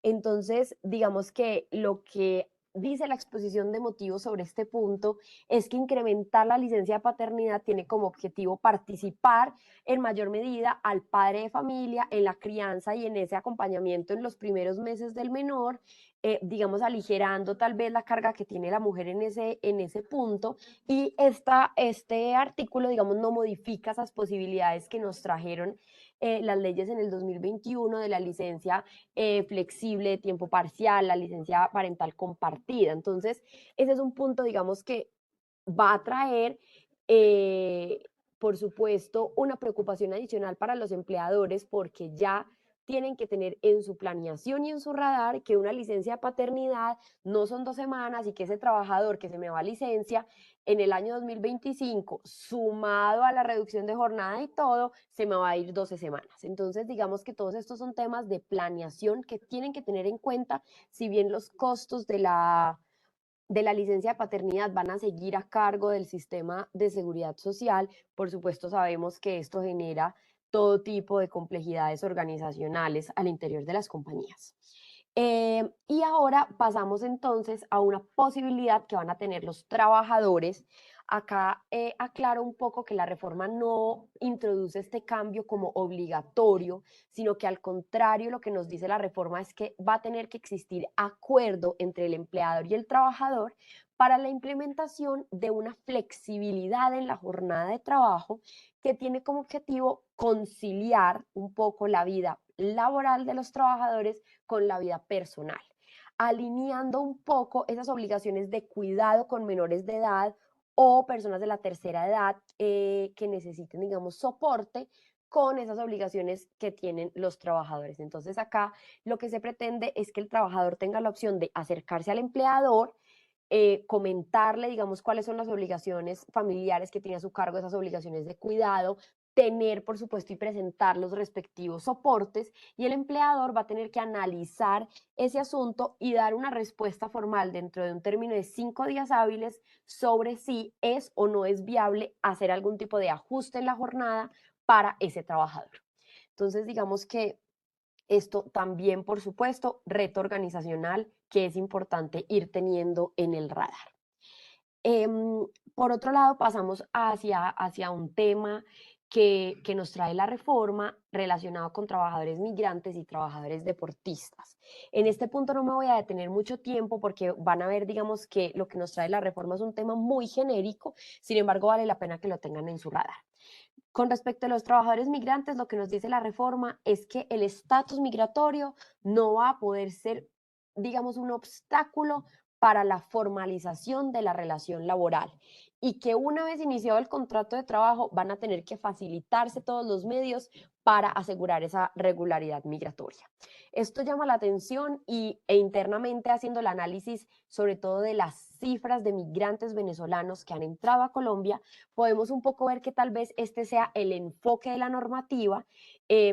B: Entonces, digamos que lo que dice la exposición de motivos sobre este punto es que incrementar la licencia de paternidad tiene como objetivo participar en mayor medida al padre de familia en la crianza y en ese acompañamiento en los primeros meses del menor, digamos, aligerando tal vez la carga que tiene la mujer en ese punto. Y este artículo, digamos, no modifica esas posibilidades que nos trajeron las leyes en el 2021 de la licencia flexible de tiempo parcial, la licencia parental compartida. Entonces, ese es un punto, digamos, que va a traer, por supuesto, una preocupación adicional para los empleadores, porque ya tienen que tener en su planeación y en su radar que una licencia de paternidad no son 2 semanas, y que ese trabajador que se me va a licencia en el año 2025, sumado a la reducción de jornada y todo, se me va a ir 12 semanas. Entonces, digamos que todos estos son temas de planeación que tienen que tener en cuenta. Si bien los costos de la licencia de paternidad van a seguir a cargo del sistema de seguridad social, por supuesto sabemos que esto genera todo tipo de complejidades organizacionales al interior de las compañías. Y ahora pasamos entonces a una posibilidad que van a tener los trabajadores. Acá aclaro un poco que la reforma no introduce este cambio como obligatorio, sino que al contrario, lo que nos dice la reforma es que va a tener que existir acuerdo entre el empleador y el trabajador para la implementación de una flexibilidad en la jornada de trabajo, que tiene como objetivo conciliar un poco la vida laboral de los trabajadores con la vida personal, alineando un poco esas obligaciones de cuidado con menores de edad o personas de la tercera edad que necesiten, digamos, soporte, con esas obligaciones que tienen los trabajadores. Entonces acá lo que se pretende es que el trabajador tenga la opción de acercarse al empleador, comentarle, digamos, cuáles son las obligaciones familiares que tiene a su cargo, esas obligaciones de cuidado, tener, por supuesto, y presentar los respectivos soportes, y el empleador va a tener que analizar ese asunto y dar una respuesta formal dentro de un término de 5 días hábiles sobre si es o no es viable hacer algún tipo de ajuste en la jornada para ese trabajador. Entonces, digamos que esto también, por supuesto, reto organizacional que es importante ir teniendo en el radar. Por otro lado, pasamos hacia un tema que nos trae la reforma relacionado con trabajadores migrantes y trabajadores deportistas. En este punto no me voy a detener mucho tiempo porque van a ver, digamos, que lo que nos trae la reforma es un tema muy genérico, sin embargo, vale la pena que lo tengan en su radar. Con respecto a los trabajadores migrantes, lo que nos dice la reforma es que el estatus migratorio no va a poder ser, digamos, un obstáculo para la formalización de la relación laboral y que una vez iniciado el contrato de trabajo van a tener que facilitarse todos los medios para asegurar esa regularidad migratoria. Esto llama la atención e internamente haciendo el análisis sobre todo de las cifras de migrantes venezolanos que han entrado a Colombia, podemos un poco ver que tal vez este sea el enfoque de la normativa,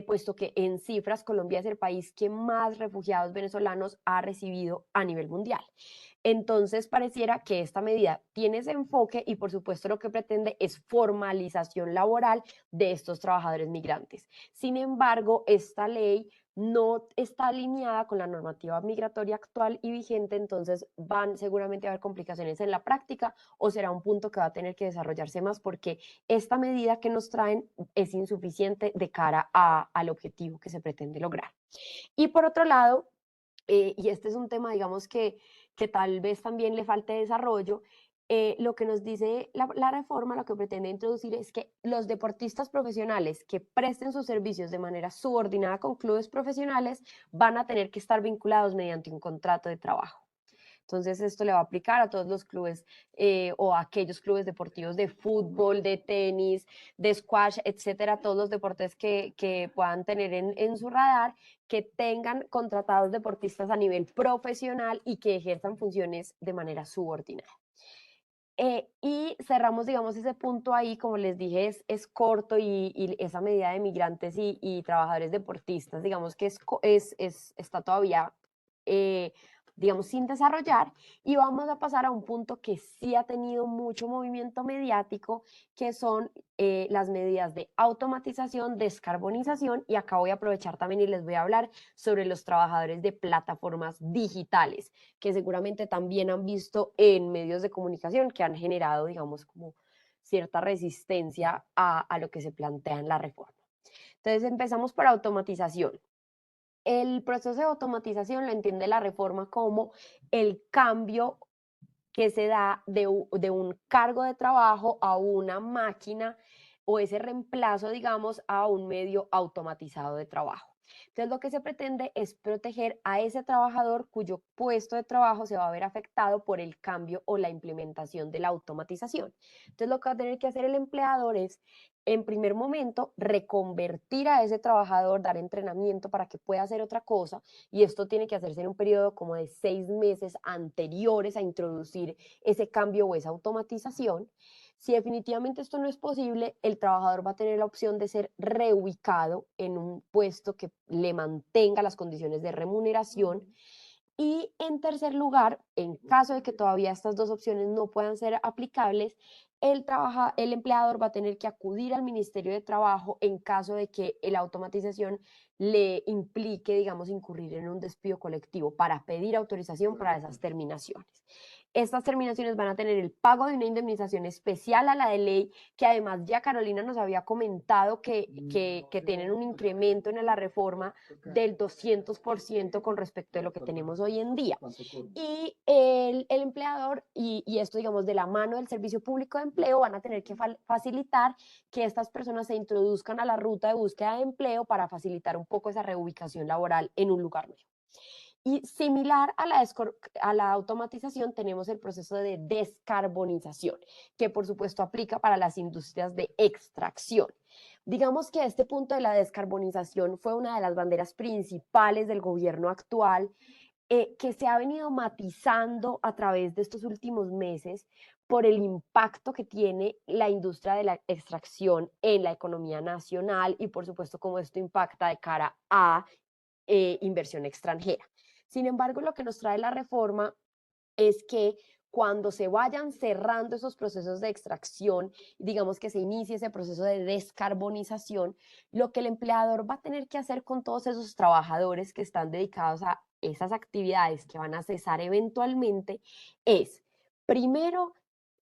B: puesto que en cifras Colombia es el país que más refugiados venezolanos ha recibido a nivel mundial. Entonces, pareciera que esta medida tiene ese enfoque y, por supuesto, lo que pretende es formalización laboral de estos trabajadores migrantes. Sin embargo, esta ley no está alineada con la normativa migratoria actual y vigente, entonces van seguramente a haber complicaciones en la práctica o será un punto que va a tener que desarrollarse más porque esta medida que nos traen es insuficiente de cara al objetivo que se pretende lograr. Y por otro lado, y este es un tema, digamos, que tal vez también le falte desarrollo, lo que nos dice la reforma, lo que pretende introducir es que los deportistas profesionales que presten sus servicios de manera subordinada con clubes profesionales van a tener que estar vinculados mediante un contrato de trabajo. Entonces, esto le va a aplicar a todos los clubes o a aquellos clubes deportivos de fútbol, de tenis, de squash, etcétera, todos los deportes que puedan tener en su radar, que tengan contratados deportistas a nivel profesional y que ejerzan funciones de manera subordinada. Y cerramos, digamos, ese punto ahí, como les dije, es corto y esa medida de migrantes y trabajadores deportistas, digamos que está todavía, digamos, sin desarrollar. Y vamos a pasar a un punto que sí ha tenido mucho movimiento mediático, que son las medidas de automatización, descarbonización, y acá voy a aprovechar también y les voy a hablar sobre los trabajadores de plataformas digitales que seguramente también han visto en medios de comunicación que han generado, digamos, como cierta resistencia a lo que se plantea en la reforma. Entonces empezamos por automatización. El proceso de automatización lo entiende la reforma como el cambio que se da de un cargo de trabajo a una máquina o ese reemplazo, digamos, a un medio automatizado de trabajo. Entonces, lo que se pretende es proteger a ese trabajador cuyo puesto de trabajo se va a ver afectado por el cambio o la implementación de la automatización. Entonces, lo que va a tener que hacer el empleador es, en primer momento, reconvertir a ese trabajador, dar entrenamiento para que pueda hacer otra cosa, y esto tiene que hacerse en un periodo como de 6 meses anteriores a introducir ese cambio o esa automatización. Si definitivamente esto no es posible, el trabajador va a tener la opción de ser reubicado en un puesto que le mantenga las condiciones de remuneración. Y en tercer lugar, en caso de que todavía estas dos opciones no puedan ser aplicables, el empleador va a tener que acudir al Ministerio de Trabajo en caso de que la automatización le implique, digamos, incurrir en un despido colectivo para pedir autorización para esas terminaciones. Estas terminaciones van a tener el pago de una indemnización especial a la de ley, que además ya Carolina nos había comentado que tienen un incremento en la reforma del 200% con respecto a lo que tenemos hoy en día. Y el empleador, y esto digamos de la mano del Servicio Público de Empleo, van a tener que facilitar que estas personas se introduzcan a la ruta de búsqueda de empleo para facilitar un poco esa reubicación laboral en un lugar nuevo. Y similar a la automatización, tenemos el proceso de descarbonización, que por supuesto aplica para las industrias de extracción. Digamos que este punto de la descarbonización fue una de las banderas principales del gobierno actual, que se ha venido matizando a través de estos últimos meses por el impacto que tiene la industria de la extracción en la economía nacional y por supuesto cómo esto impacta de cara a inversión extranjera. Sin embargo, lo que nos trae la reforma es que cuando se vayan cerrando esos procesos de extracción, digamos que se inicie ese proceso de descarbonización, lo que el empleador va a tener que hacer con todos esos trabajadores que están dedicados a esas actividades que van a cesar eventualmente es, primero,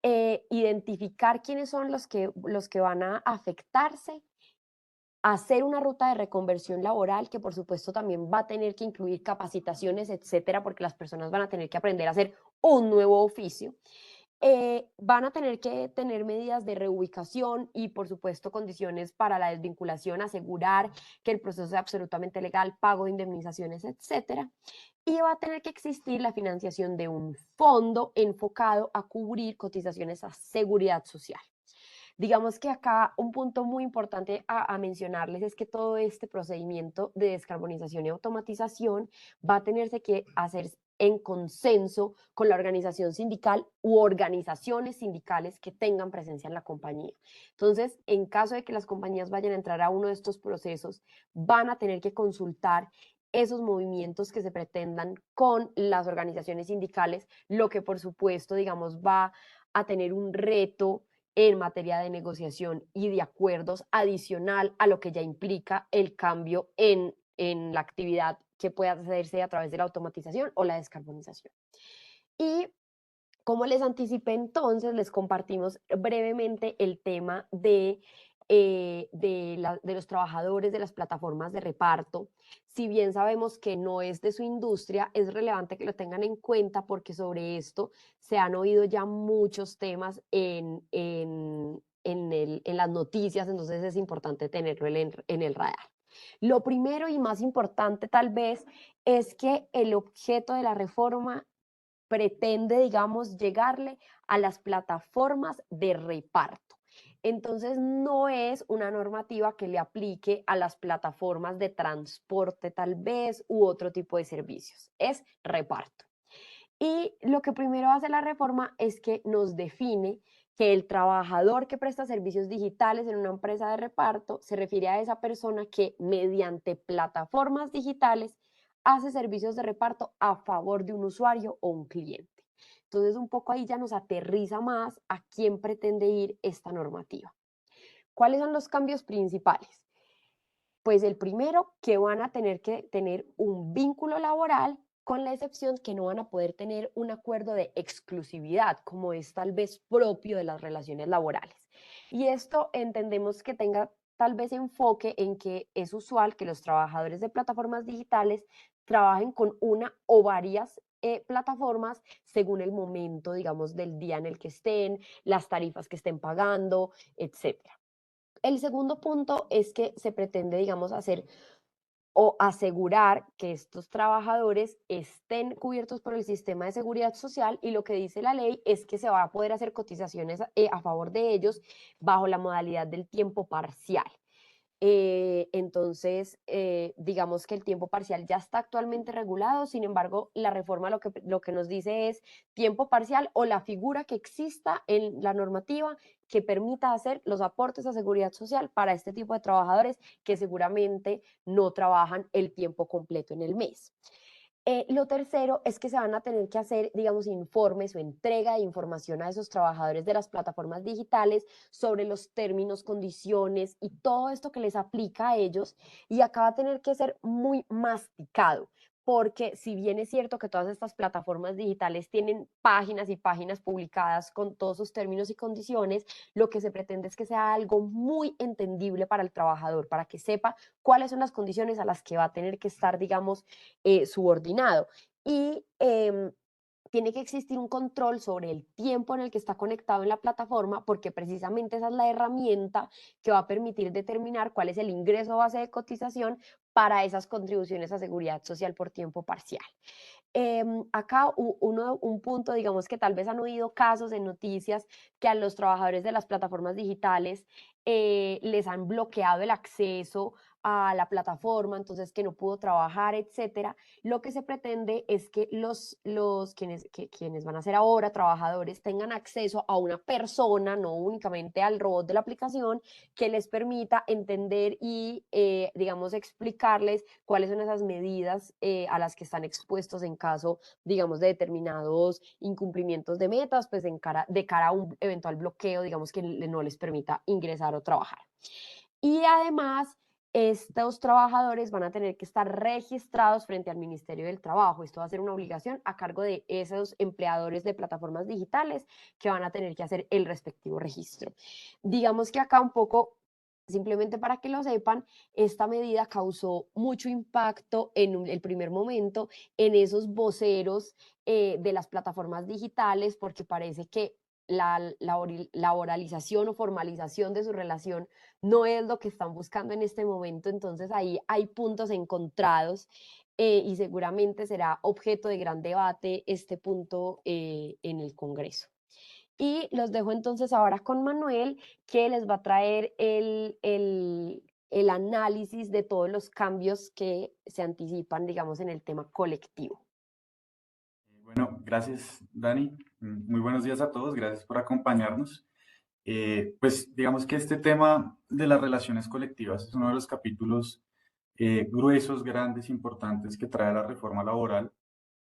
B: identificar quiénes son los que van a afectarse, hacer una ruta de reconversión laboral que por supuesto también va a tener que incluir capacitaciones, etcétera, porque las personas van a tener que aprender a hacer un nuevo oficio. Van a tener que tener medidas de reubicación y, por supuesto, condiciones para la desvinculación, asegurar que el proceso sea absolutamente legal, pago de indemnizaciones, etcétera. Y va a tener que existir la financiación de un fondo enfocado a cubrir cotizaciones a seguridad social. Digamos que acá un punto muy importante a mencionarles es que todo este procedimiento de descarbonización y automatización va a tenerse que hacer en consenso con la organización sindical u organizaciones sindicales que tengan presencia en la compañía. Entonces, en caso de que las compañías vayan a entrar a uno de estos procesos, van a tener que consultar esos movimientos que se pretendan con las organizaciones sindicales, lo que por supuesto, digamos, va a tener un reto en materia de negociación y de acuerdos adicional a lo que ya implica el cambio en la actividad que pueda hacerse a través de la automatización o la descarbonización. Y como les anticipé entonces, les compartimos brevemente el tema de los trabajadores de las plataformas de reparto. Si bien sabemos que no es de su industria, es relevante que lo tengan en cuenta porque sobre esto se han oído ya muchos temas en las noticias, entonces es importante tenerlo en el radar. Lo primero y más importante tal vez es que el objeto de la reforma pretende, digamos, llegarle a las plataformas de reparto. Entonces, no es una normativa que le aplique a las plataformas de transporte tal vez u otro tipo de servicios, es reparto. Y lo que primero hace la reforma es que nos define que el trabajador que presta servicios digitales en una empresa de reparto se refiere a esa persona que mediante plataformas digitales hace servicios de reparto a favor de un usuario o un cliente. Entonces, un poco ahí ya nos aterriza más a quién pretende ir esta normativa. ¿Cuáles son los cambios principales? Pues el primero, que van a tener que tener un vínculo laboral, con la excepción que no van a poder tener un acuerdo de exclusividad, como es tal vez propio de las relaciones laborales. Y esto entendemos que tenga tal vez enfoque en que es usual que los trabajadores de plataformas digitales trabajen con una o varias plataformas según el momento, digamos, del día en el que estén, las tarifas que estén pagando, etcétera. El segundo punto es que se pretende, digamos, hacer o asegurar que estos trabajadores estén cubiertos por el sistema de seguridad social y lo que dice la ley es que se va a poder hacer cotizaciones a favor de ellos bajo la modalidad del tiempo parcial. Entonces, digamos que el tiempo parcial ya está actualmente regulado, sin embargo, la reforma lo que nos dice es tiempo parcial o la figura que exista en la normativa que permita hacer los aportes a seguridad social para este tipo de trabajadores que seguramente no trabajan el tiempo completo en el mes. Lo tercero es que se van a tener que hacer, digamos, informes o entrega de información a esos trabajadores de las plataformas digitales sobre los términos, condiciones y todo esto que les aplica a ellos. Y acá va a tener que ser muy masticado, porque si bien es cierto que todas estas plataformas digitales tienen páginas y páginas publicadas con todos sus términos y condiciones, lo que se pretende es que sea algo muy entendible para el trabajador, para que sepa cuáles son las condiciones a las que va a tener que estar, digamos, subordinado. Y tiene que existir un control sobre el tiempo en el que está conectado en la plataforma, porque precisamente esa es la herramienta que va a permitir determinar cuál es el ingreso base de cotización para esas contribuciones a seguridad social por tiempo parcial. Acá un punto, digamos que tal vez han oído casos en noticias que a los trabajadores de las plataformas digitales les han bloqueado el acceso a la plataforma, entonces que no pudo trabajar, etcétera. Lo que se pretende es que quienes van a ser ahora trabajadores tengan acceso a una persona, no únicamente al robot de la aplicación, que les permita entender y, digamos, explicarles cuáles son esas medidas a las que están expuestos en caso, digamos, de determinados incumplimientos de metas, pues de cara a un eventual bloqueo, digamos, que no les permita ingresar o trabajar. Y además, estos trabajadores van a tener que estar registrados frente al Ministerio del Trabajo. Esto va a ser una obligación a cargo de esos empleadores de plataformas digitales que van a tener que hacer el respectivo registro. Digamos que acá un poco, simplemente para que lo sepan, esta medida causó mucho impacto en el primer momento en esos voceros de las plataformas digitales, porque parece que la laboralización o formalización de su relación no es lo que están buscando en este momento. Entonces ahí hay puntos encontrados y seguramente será objeto de gran debate este punto en el Congreso. Y los dejo entonces ahora con Manuel, que les va a traer el análisis de todos los cambios que se anticipan, digamos, en el tema colectivo.
D: Bueno, gracias, Dani. Muy buenos días a todos. Gracias por acompañarnos. Pues digamos que este tema de las relaciones colectivas es uno de los capítulos gruesos, grandes, importantes que trae la reforma laboral.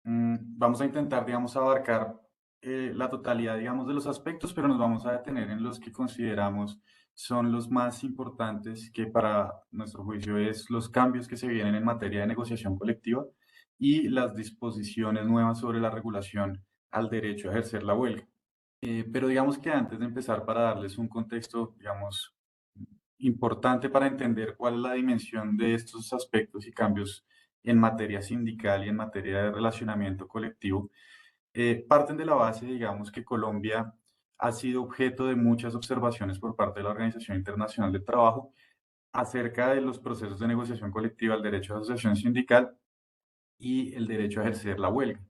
D: Vamos a intentar, digamos, abarcar la totalidad, digamos, de los aspectos, pero nos vamos a detener en los que consideramos son los más importantes, que para nuestro juicio es los cambios que se vienen en materia de negociación colectiva y las disposiciones nuevas sobre la regulación al derecho a ejercer la huelga. Pero digamos que antes de empezar, para darles un contexto, digamos, importante para entender cuál es la dimensión de estos aspectos y cambios en materia sindical y en materia de relacionamiento colectivo, parten de la base, digamos, que Colombia ha sido objeto de muchas observaciones por parte de la Organización Internacional del Trabajo acerca de los procesos de negociación colectiva, el derecho a asociación sindical y el derecho a ejercer la huelga.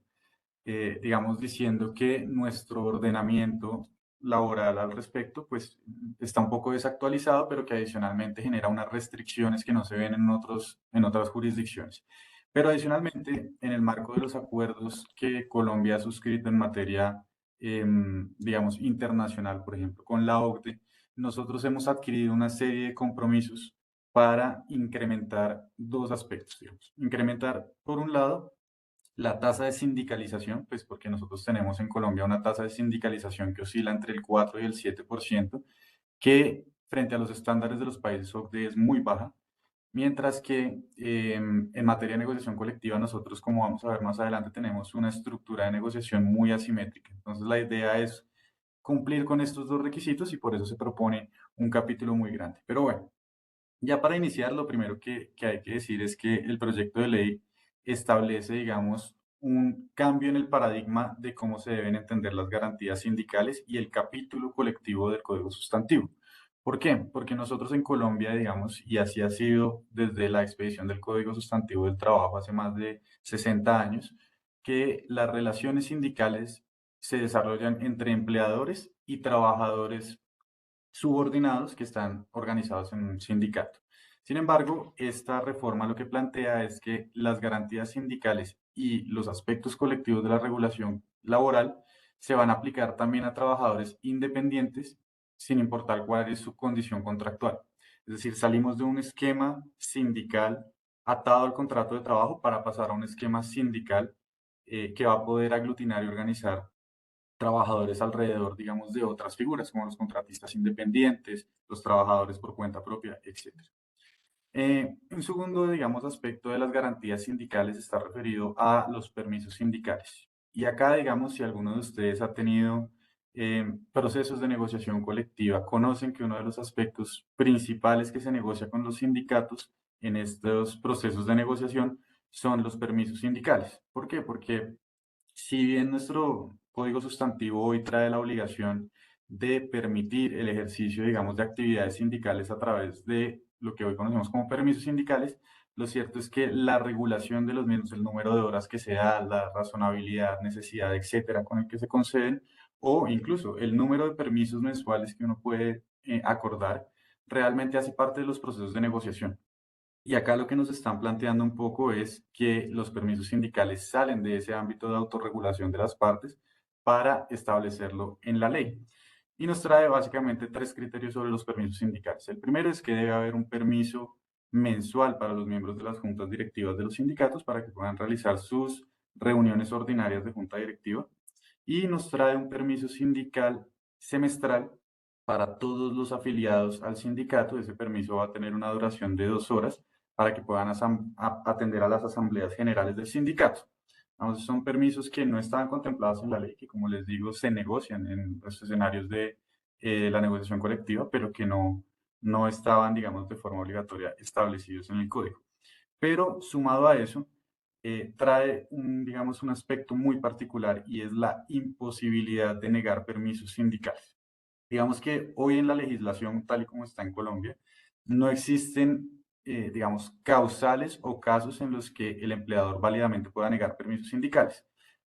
D: Digamos, diciendo que nuestro ordenamiento laboral al respecto, pues está un poco desactualizado, pero que adicionalmente genera unas restricciones que no se ven en otras jurisdicciones. Pero adicionalmente, en el marco de los acuerdos que Colombia ha suscrito en materia, digamos, internacional, por ejemplo, con la OCDE, nosotros hemos adquirido una serie de compromisos para incrementar dos aspectos, digamos. Incrementar, por un lado, la tasa de sindicalización, pues porque nosotros tenemos en Colombia una tasa de sindicalización que oscila entre el 4 y el 7%, que frente a los estándares de los países OCDE es muy baja, mientras que en materia de negociación colectiva nosotros, como vamos a ver más adelante, tenemos una estructura de negociación muy asimétrica. Entonces la idea es cumplir con estos dos requisitos y por eso se propone un capítulo muy grande. Pero bueno, ya para iniciar, lo primero que hay que decir es que el proyecto de ley establece, digamos, un cambio en el paradigma de cómo se deben entender las garantías sindicales y el capítulo colectivo del Código Sustantivo. ¿Por qué? Porque nosotros en Colombia, digamos, y así ha sido desde la expedición del Código Sustantivo del Trabajo hace más de 60 años, que las relaciones sindicales se desarrollan entre empleadores y trabajadores subordinados que están organizados en un sindicato. Sin embargo, esta reforma lo que plantea es que las garantías sindicales y los aspectos colectivos de la regulación laboral se van a aplicar también a trabajadores independientes sin importar cuál es su condición contractual. Es decir, salimos de un esquema sindical atado al contrato de trabajo para pasar a un esquema sindical que va a poder aglutinar y organizar trabajadores alrededor, digamos, de otras figuras, como los contratistas independientes, los trabajadores por cuenta propia, etc. Un segundo, digamos, aspecto de las garantías sindicales está referido a los permisos sindicales. Y acá, digamos, si alguno de ustedes ha tenido procesos de negociación colectiva, conocen que uno de los aspectos principales que se negocia con los sindicatos en estos procesos de negociación son los permisos sindicales. ¿Por qué? Porque si bien nuestro código sustantivo hoy trae la obligación de permitir el ejercicio, digamos, de actividades sindicales a través de lo que hoy conocemos como permisos sindicales, lo cierto es que la regulación de los mismos, el número de horas que se da, la razonabilidad, necesidad, etcétera, con el que se conceden, o incluso el número de permisos mensuales que uno puede acordar, realmente hace parte de los procesos de negociación. Y acá lo que nos están planteando un poco es que los permisos sindicales salen de ese ámbito de autorregulación de las partes para establecerlo en la ley. Y nos trae básicamente tres criterios sobre los permisos sindicales. El primero es que debe haber un permiso mensual para los miembros de las juntas directivas de los sindicatos para que puedan realizar sus reuniones ordinarias de junta directiva. Y nos trae un permiso sindical semestral para todos los afiliados al sindicato. Ese permiso va a tener una duración de 2 horas para que puedan atender a las asambleas generales del sindicato. Vamos, son permisos que no estaban contemplados en la ley, que como les digo, se negocian en los escenarios de la negociación colectiva, pero que no estaban, digamos, de forma obligatoria establecidos en el código. Pero sumado a eso, trae digamos, un aspecto muy particular y es la imposibilidad de negar permisos sindicales. Digamos que hoy en la legislación, tal y como está en Colombia, no existen, digamos, causales o casos en los que el empleador válidamente pueda negar permisos sindicales.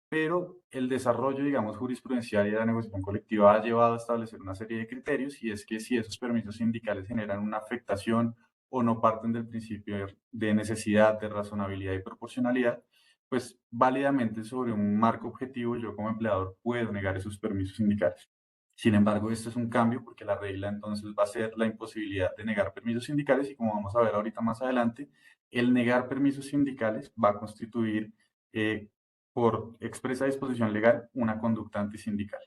D: Pero el desarrollo, digamos, jurisprudencial y de la negociación colectiva ha llevado a establecer una serie de criterios, y es que si esos permisos sindicales generan una afectación o no parten del principio de necesidad, de razonabilidad y proporcionalidad, pues válidamente sobre un marco objetivo yo como empleador puedo negar esos permisos sindicales. Sin embargo, esto es un cambio porque la regla entonces va a ser la imposibilidad de negar permisos sindicales, y como vamos a ver ahorita más adelante, el negar permisos sindicales va a constituir por expresa disposición legal una conducta antisindical.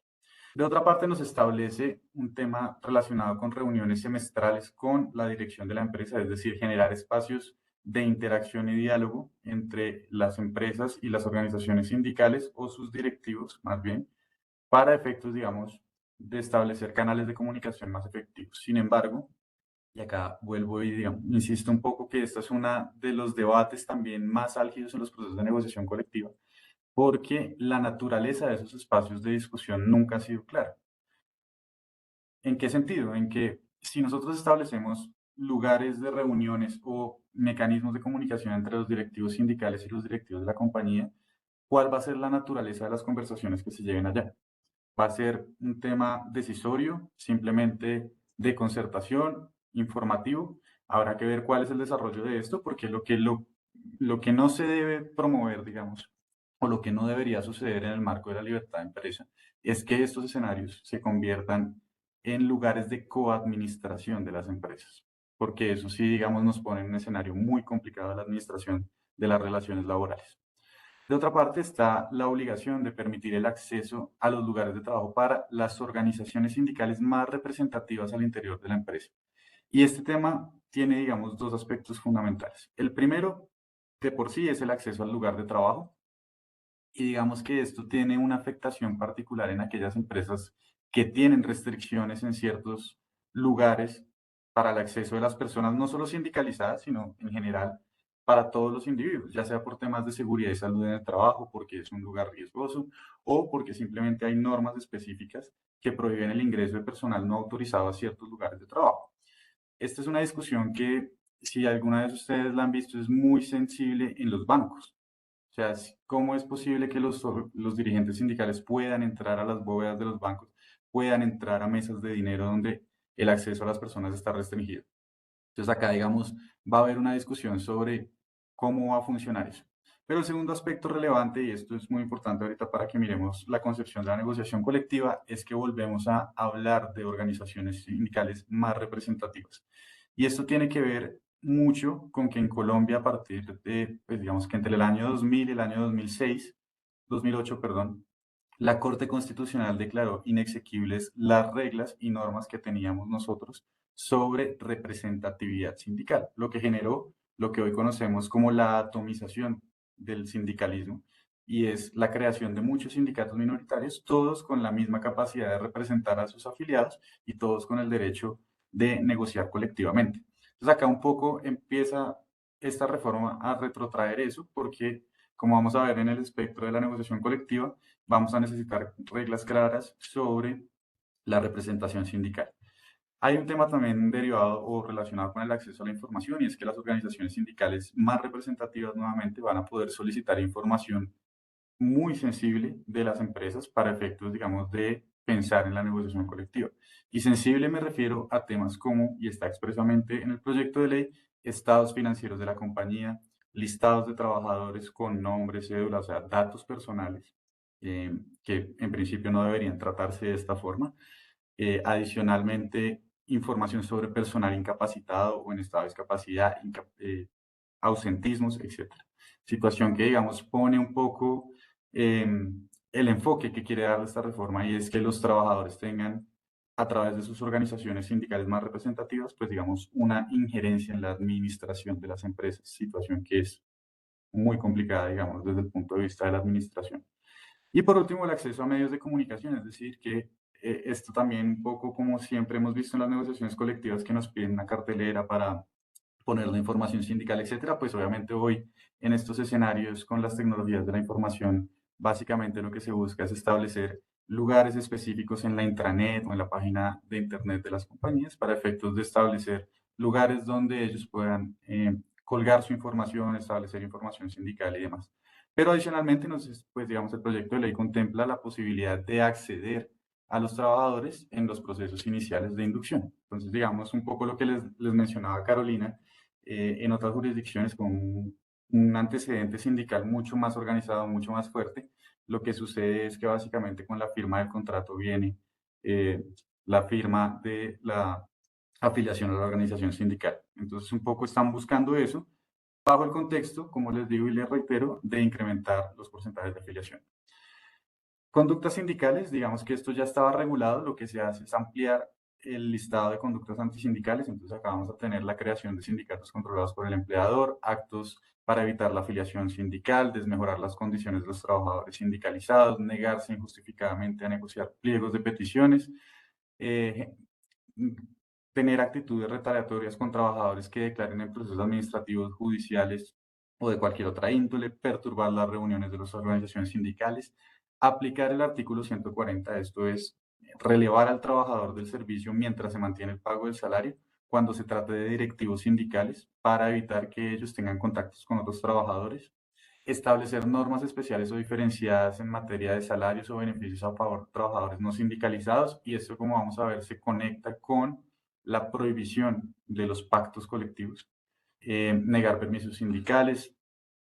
D: De otra parte, nos establece un tema relacionado con reuniones semestrales con la dirección de la empresa, es decir, generar espacios de interacción y diálogo entre las empresas y las organizaciones sindicales o sus directivos, más bien, para efectos, digamos, de establecer canales de comunicación más efectivos. Sin embargo, y acá vuelvo y digamos, insisto un poco que esta es una de los debates también más álgidos en los procesos de negociación colectiva, porque la naturaleza de esos espacios de discusión nunca ha sido clara. ¿En qué sentido? En que si nosotros establecemos lugares de reuniones o mecanismos de comunicación entre los directivos sindicales y los directivos de la compañía, ¿cuál va a ser la naturaleza de las conversaciones que se lleven allá? ¿Va a ser un tema decisorio, simplemente de concertación, informativo? Habrá que ver cuál es el desarrollo de esto, porque lo que no se debe promover, digamos, o lo que no debería suceder en el marco de la libertad de empresa, es que estos escenarios se conviertan en lugares de coadministración de las empresas, porque eso sí, digamos, nos pone en un escenario muy complicado de la administración de las relaciones laborales. De otra parte, está la obligación de permitir el acceso a los lugares de trabajo para las organizaciones sindicales más representativas al interior de la empresa. Y este tema tiene, digamos, dos aspectos fundamentales. El primero, de por sí, es el acceso al lugar de trabajo. Y digamos que esto tiene una afectación particular en aquellas empresas que tienen restricciones en ciertos lugares para el acceso de las personas, no solo sindicalizadas, sino en general para todos los individuos, ya sea por temas de seguridad y salud en el trabajo, porque es un lugar riesgoso, o porque simplemente hay normas específicas que prohíben el ingreso de personal no autorizado a ciertos lugares de trabajo. Esta es una discusión que, si alguna vez ustedes la han visto, es muy sensible en los bancos. O sea, ¿cómo es posible que los dirigentes sindicales puedan entrar a las bóvedas de los bancos, puedan entrar a mesas de dinero donde el acceso a las personas está restringido? Entonces acá, digamos, va a haber una discusión sobre cómo va a funcionar eso. Pero el segundo aspecto relevante, y esto es muy importante ahorita para que miremos la concepción de la negociación colectiva, es que volvemos a hablar de organizaciones sindicales más representativas. Y esto tiene que ver mucho con que en Colombia, a partir de, pues digamos que entre el año 2000 y el año 2008, perdón, la Corte Constitucional declaró inexequibles las reglas y normas que teníamos nosotros sobre representatividad sindical, lo que generó lo que hoy conocemos como la atomización del sindicalismo, y es la creación de muchos sindicatos minoritarios, todos con la misma capacidad de representar a sus afiliados y todos con el derecho de negociar colectivamente. Entonces acá un poco empieza esta reforma a retrotraer eso, porque como vamos a ver en el espectro de la negociación colectiva, vamos a necesitar reglas claras sobre la representación sindical. Hay un tema también derivado o relacionado con el acceso a la información, y es que las organizaciones sindicales más representativas nuevamente van a poder solicitar información muy sensible de las empresas para efectos, digamos, de pensar en la negociación colectiva. Y sensible me refiero a temas como, y está expresamente en el proyecto de ley, estados financieros de la compañía, listados de trabajadores con nombre, cédula, o sea, datos personales, que en principio no deberían tratarse de esta forma. Adicionalmente, información sobre personal incapacitado o en estado de discapacidad, ausentismos, etc. Situación que, digamos, pone un poco el enfoque que quiere dar esta reforma, y es que los trabajadores tengan a través de sus organizaciones sindicales más representativas, pues digamos, una injerencia en la administración de las empresas, situación que es muy complicada, digamos, desde el punto de vista de la administración. Y por último, el acceso a medios de comunicación, es decir, que esto también un poco como siempre hemos visto en las negociaciones colectivas que nos piden una cartelera para poner la información sindical, etcétera, pues obviamente hoy en estos escenarios con las tecnologías de la información, básicamente lo que se busca es establecer lugares específicos en la intranet o en la página de internet de las compañías para efectos de establecer lugares donde ellos puedan colgar su información, establecer información sindical y demás. Pero adicionalmente, pues digamos, el proyecto de ley contempla la posibilidad de acceder a los trabajadores en los procesos iniciales de inducción. Entonces, digamos, un poco lo que les mencionaba Carolina, en otras jurisdicciones con un antecedente sindical mucho más organizado, mucho más fuerte, lo que sucede es que básicamente con la firma del contrato viene la firma de la afiliación a la organización sindical. Entonces, un poco están buscando eso bajo el contexto, como les digo y les reitero, de incrementar los porcentajes de afiliación. Conductas sindicales, digamos que esto ya estaba regulado, lo que se hace es ampliar el listado de conductas antisindicales, entonces acá vamos a tener la creación de sindicatos controlados por el empleador, actos para evitar la afiliación sindical, desmejorar las condiciones de los trabajadores sindicalizados, negarse injustificadamente a negociar pliegos de peticiones, tener actitudes retaliatorias con trabajadores que declaren en procesos administrativos, judiciales o de cualquier otra índole, perturbar las reuniones de las organizaciones sindicales, aplicar el artículo 140, esto es relevar al trabajador del servicio mientras se mantiene el pago del salario cuando se trate de directivos sindicales para evitar que ellos tengan contactos con otros trabajadores, establecer normas especiales o diferenciadas en materia de salarios o beneficios a favor de trabajadores no sindicalizados, y esto, como vamos a ver, se conecta con la prohibición de los pactos colectivos, negar permisos sindicales,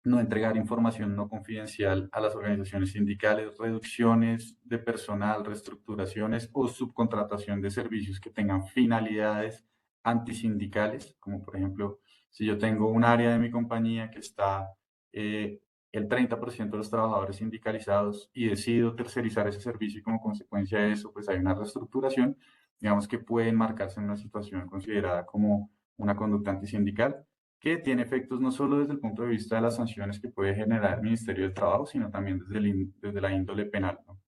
D: no entregar información no confidencial a las organizaciones sindicales, reducciones de personal, reestructuraciones o subcontratación de servicios que tengan finalidades antisindicales, como por ejemplo, si yo tengo un área de mi compañía que está el 30% de los trabajadores sindicalizados y decido tercerizar ese servicio y como consecuencia de eso, pues hay una reestructuración, digamos que puede enmarcarse en una situación considerada como una conducta antisindical, que tiene efectos no solo desde el punto de vista de las sanciones que puede generar el Ministerio del Trabajo, sino también desde la índole penal, ¿no?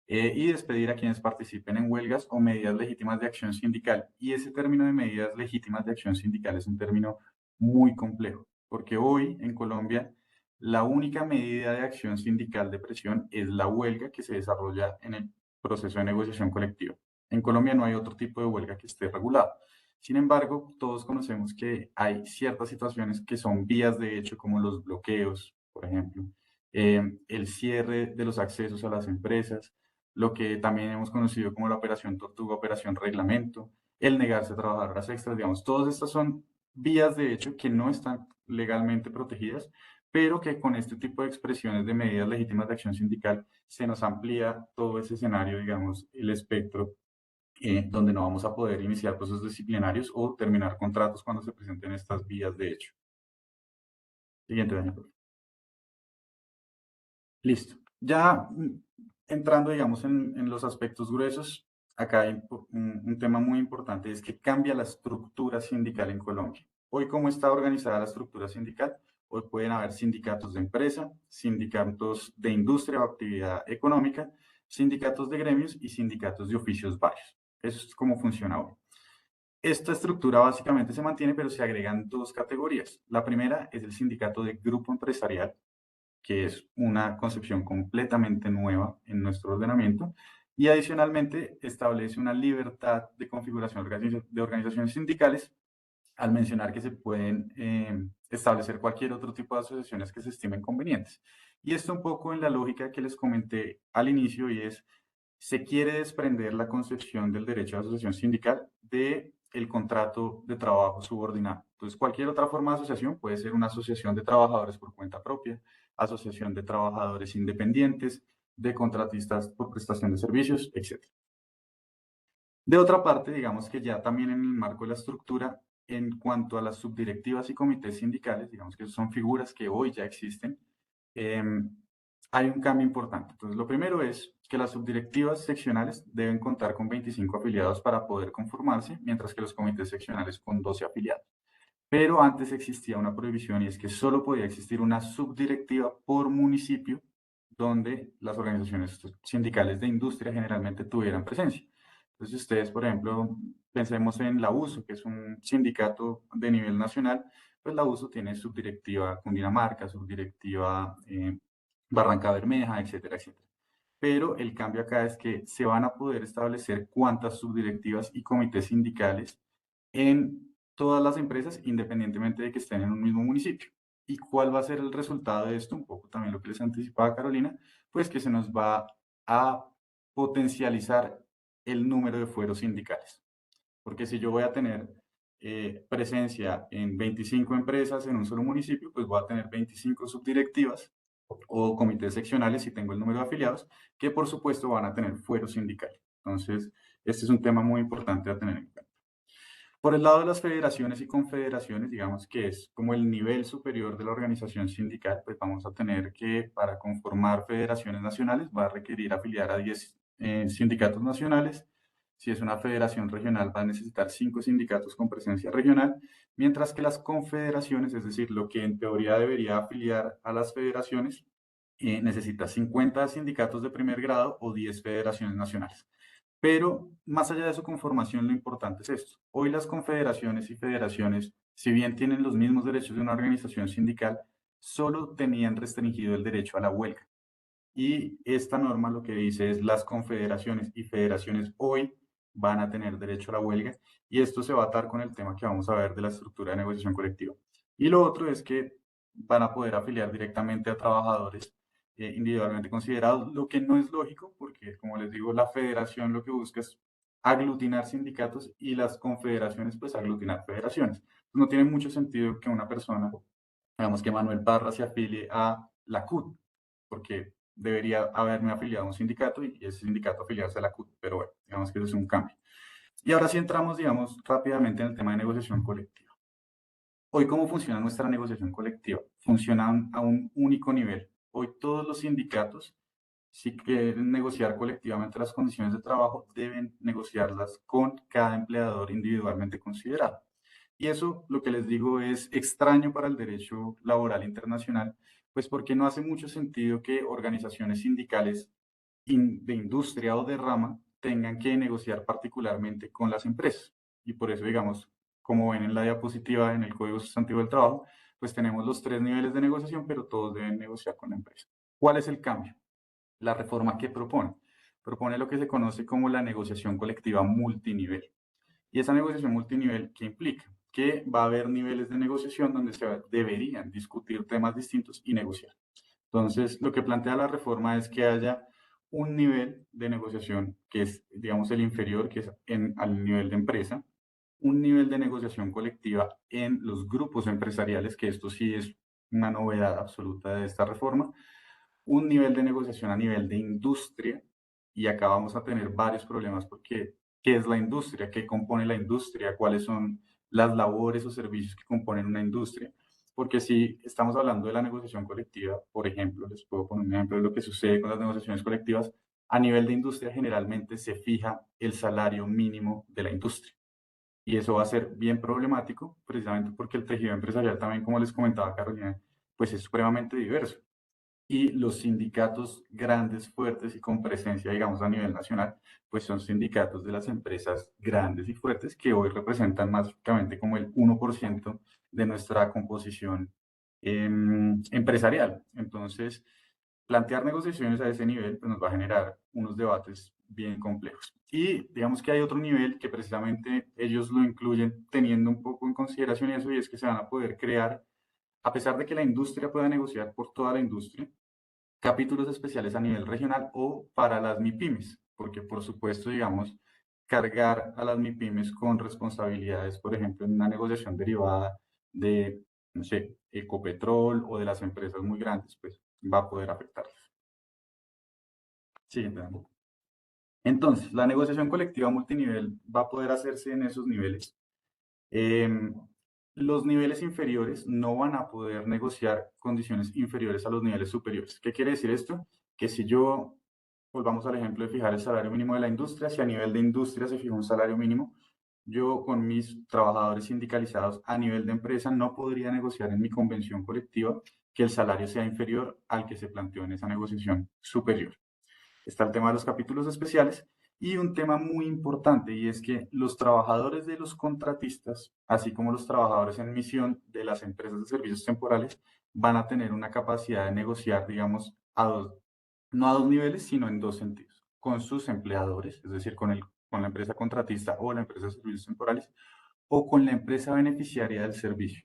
D: Y despedir a quienes participen en huelgas o medidas legítimas de acción sindical. Y ese término de medidas legítimas de acción sindical es un término muy complejo, porque hoy en Colombia la única medida de acción sindical de presión es la huelga que se desarrolla en el proceso de negociación colectiva. En Colombia no hay otro tipo de huelga que esté regulado. Sin embargo, todos conocemos que hay ciertas situaciones que son vías de hecho, como los bloqueos, por ejemplo, el cierre de los accesos a las empresas, lo que también hemos conocido como la operación Tortuga, operación Reglamento, el negarse a trabajar horas extras, digamos, todas estas son vías de hecho que no están legalmente protegidas, pero que con este tipo de expresiones de medidas legítimas de acción sindical se nos amplía todo ese escenario, digamos, el espectro, donde no vamos a poder iniciar procesos disciplinarios o terminar contratos cuando se presenten estas vías de hecho. Siguiente, Daniel. Listo. Ya entrando, digamos, en los aspectos gruesos, acá hay un tema muy importante, es que cambia la estructura sindical en Colombia. Hoy, ¿cómo está organizada la estructura sindical? Hoy pueden haber sindicatos de empresa, sindicatos de industria o actividad económica, sindicatos de gremios y sindicatos de oficios varios. Eso es cómo funciona hoy. Esta estructura básicamente se mantiene, pero se agregan dos categorías. La primera es el sindicato de grupo empresarial, que es una concepción completamente nueva en nuestro ordenamiento, y adicionalmente establece una libertad de configuración de organizaciones sindicales al mencionar que se pueden establecer cualquier otro tipo de asociaciones que se estimen convenientes. Y esto un poco en la lógica que les comenté al inicio, y es, se quiere desprender la concepción del derecho a asociación sindical de el contrato de trabajo subordinado. Entonces, cualquier otra forma de asociación puede ser una asociación de trabajadores por cuenta propia, asociación de trabajadores independientes, de contratistas por prestación de servicios, etc. De otra parte, digamos que ya también en el marco de la estructura, en cuanto a las subdirectivas y comités sindicales, digamos que son figuras que hoy ya existen, hay un cambio importante. Entonces, lo primero es que las subdirectivas seccionales deben contar con 25 afiliados para poder conformarse, mientras que los comités seccionales con 12 afiliados. Pero antes existía una prohibición y es que solo podía existir una subdirectiva por municipio donde las organizaciones sindicales de industria generalmente tuvieran presencia. Entonces, ustedes, por ejemplo, pensemos en la USO, que es un sindicato de nivel nacional, pues la USO tiene subdirectiva Cundinamarca, subdirectiva Barranca Bermeja, etcétera, etcétera. Pero el cambio acá es que se van a poder establecer cuántas subdirectivas y comités sindicales en todas las empresas, independientemente de que estén en un mismo municipio. ¿Y cuál va a ser el resultado de esto? Un poco también lo que les anticipaba Carolina, pues que se nos va a potencializar el número de fueros sindicales. Porque si yo voy a tener presencia en 25 empresas en un solo municipio, pues voy a tener 25 subdirectivas o comités seccionales si tengo el número de afiliados, que por supuesto van a tener fuero sindical. Entonces, este es un tema muy importante a tener en cuenta. Por el lado de las federaciones y confederaciones, digamos que es como el nivel superior de la organización sindical, pues vamos a tener que para conformar federaciones nacionales va a requerir afiliar a 10 sindicatos nacionales. Si es una federación regional va a necesitar 5 sindicatos con presencia regional, mientras que las confederaciones, es decir, lo que en teoría debería afiliar a las federaciones, necesita 50 sindicatos de primer grado o 10 federaciones nacionales. Pero más allá de su conformación, lo importante es esto. Hoy las confederaciones y federaciones, si bien tienen los mismos derechos de una organización sindical, solo tenían restringido el derecho a la huelga. Y esta norma lo que dice es las confederaciones y federaciones hoy van a tener derecho a la huelga y esto se va a atar con el tema que vamos a ver de la estructura de negociación colectiva. Y lo otro es que van a poder afiliar directamente a trabajadores individualmente considerados, lo que no es lógico porque, como les digo, la federación lo que busca es aglutinar sindicatos y las confederaciones pues aglutinar federaciones. No tiene mucho sentido que una persona, digamos que Manuel Parra se afilie a la CUT, porque debería haberme afiliado a un sindicato y ese sindicato afiliarse a la CUT, pero bueno, digamos que eso es un cambio. Y ahora sí entramos, digamos, rápidamente en el tema de negociación colectiva. Hoy, ¿cómo funciona nuestra negociación colectiva? Funciona a un único nivel. Hoy todos los sindicatos, si quieren negociar colectivamente las condiciones de trabajo, deben negociarlas con cada empleador individualmente considerado. Y eso, lo que les digo, es extraño para el derecho laboral internacional, pues porque no hace mucho sentido que organizaciones sindicales de industria o de rama tengan que negociar particularmente con las empresas. Y por eso, digamos, como ven en la diapositiva en el Código Sustantivo del Trabajo, pues tenemos los 3 niveles de negociación, pero todos deben negociar con la empresa. ¿Cuál es el cambio? La reforma que propone. Propone lo que se conoce como la negociación colectiva multinivel. Y esa negociación multinivel, ¿qué implica? Que va a haber niveles de negociación donde se deberían discutir temas distintos y negociar. Entonces, lo que plantea la reforma es que haya un nivel de negociación que es, digamos, el inferior, que es al nivel de empresa, un nivel de negociación colectiva en los grupos empresariales, que esto sí es una novedad absoluta de esta reforma, un nivel de negociación a nivel de industria, y acá vamos a tener varios problemas porque ¿qué es la industria? ¿Qué compone la industria? ¿Cuáles son las labores o servicios que componen una industria? Porque si estamos hablando de la negociación colectiva, por ejemplo, les puedo poner un ejemplo de lo que sucede con las negociaciones colectivas, a nivel de industria generalmente se fija el salario mínimo de la industria. Y eso va a ser bien problemático, precisamente porque el tejido empresarial también, como les comentaba Carolina, pues es supremamente diverso y los sindicatos grandes, fuertes y con presencia, digamos, a nivel nacional, pues son sindicatos de las empresas grandes y fuertes que hoy representan básicamente como el 1% de nuestra composición empresarial. Entonces, plantear negociaciones a ese nivel pues, nos va a generar unos debates bien complejos. Y digamos que hay otro nivel que precisamente ellos lo incluyen teniendo un poco en consideración eso y es que se van a poder crear, a pesar de que la industria pueda negociar por toda la industria, capítulos especiales a nivel regional o para las MIPIMES, porque por supuesto, digamos, cargar a las MIPIMES con responsabilidades, por ejemplo, en una negociación derivada de, no sé, Ecopetrol o de las empresas muy grandes, pues va a poder afectarlas. Siguiente. Entonces, la negociación colectiva multinivel va a poder hacerse en esos niveles. los niveles inferiores no van a poder negociar condiciones inferiores a los niveles superiores. ¿Qué quiere decir esto? Que si yo, volvamos al ejemplo de fijar el salario mínimo de la industria, si a nivel de industria se fija un salario mínimo, yo con mis trabajadores sindicalizados a nivel de empresa no podría negociar en mi convención colectiva que el salario sea inferior al que se planteó en esa negociación superior. Está el tema de los capítulos especiales y un tema muy importante, y es que los trabajadores de los contratistas, así como los trabajadores en misión de las empresas de servicios temporales, van a tener una capacidad de negociar, digamos, no a dos niveles, sino en dos sentidos, con sus empleadores, es decir, con la empresa contratista o la empresa de servicios temporales, o con la empresa beneficiaria del servicio.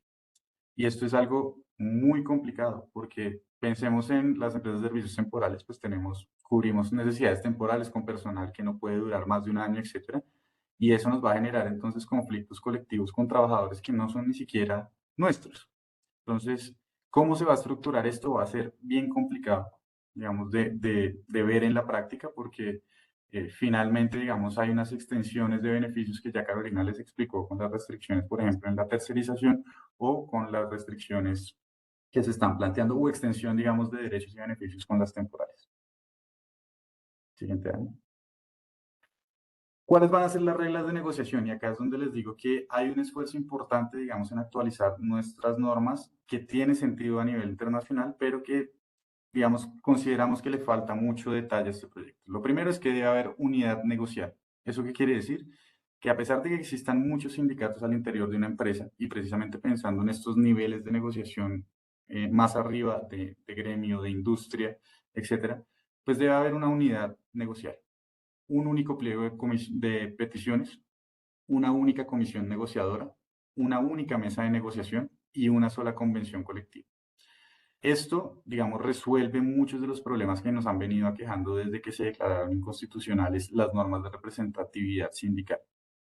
D: Y esto es algo muy complicado porque pensemos en las empresas de servicios temporales, pues cubrimos necesidades temporales con personal que no puede durar más de un año, etcétera. Y eso nos va a generar entonces conflictos colectivos con trabajadores que no son ni siquiera nuestros. Entonces, ¿cómo se va a estructurar esto? Va a ser bien complicado, digamos, de ver en la práctica porque finalmente, digamos, hay unas extensiones de beneficios que ya Carolina les explicó con las restricciones, por ejemplo, en la tercerización o con las restricciones que se están planteando o extensión, digamos, de derechos y beneficios con las temporales. Siguiente año. ¿Cuáles van a ser las reglas de negociación? Y acá es donde les digo que hay un esfuerzo importante, digamos, en actualizar nuestras normas que tiene sentido a nivel internacional, pero que, digamos, consideramos que le falta mucho detalle a este proyecto. Lo primero es que debe haber unidad negocial. ¿Eso qué quiere decir? Que a pesar de que existan muchos sindicatos al interior de una empresa, y precisamente pensando en estos niveles de negociación más arriba de gremio, de industria, etcétera, pues debe haber una unidad negocial, un único pliego de peticiones, una única comisión negociadora, una única mesa de negociación y una sola convención colectiva. Esto, digamos, resuelve muchos de los problemas que nos han venido aquejando desde que se declararon inconstitucionales las normas de representatividad sindical,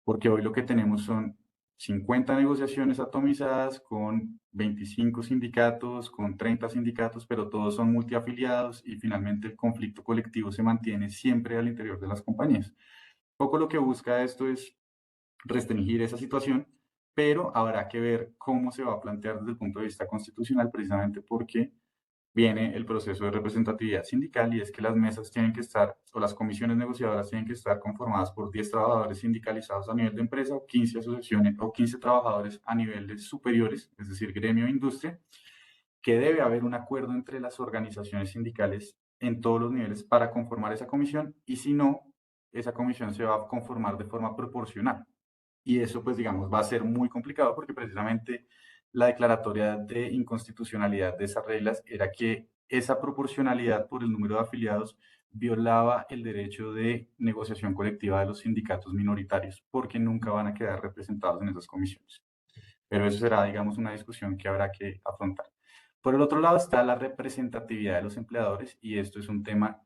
D: porque hoy lo que tenemos son 50 negociaciones atomizadas con 25 sindicatos, con 30 sindicatos, pero todos son multiafiliados y finalmente el conflicto colectivo se mantiene siempre al interior de las compañías. Poco lo que busca esto es restringir esa situación, pero habrá que ver cómo se va a plantear desde el punto de vista constitucional, precisamente porque viene el proceso de representatividad sindical y es que las mesas tienen que estar, o las comisiones negociadoras tienen que estar conformadas por 10 trabajadores sindicalizados a nivel de empresa o 15 asociaciones o 15 trabajadores a niveles superiores, es decir, gremio e industria, que debe haber un acuerdo entre las organizaciones sindicales en todos los niveles para conformar esa comisión y si no, esa comisión se va a conformar de forma proporcional. Y eso, pues, digamos, va a ser muy complicado porque precisamente la declaratoria de inconstitucionalidad de esas reglas era que esa proporcionalidad por el número de afiliados violaba el derecho de negociación colectiva de los sindicatos minoritarios porque nunca van a quedar representados en esas comisiones. Pero eso será, digamos, una discusión que habrá que afrontar. Por el otro lado está la representatividad de los empleadores y esto es un tema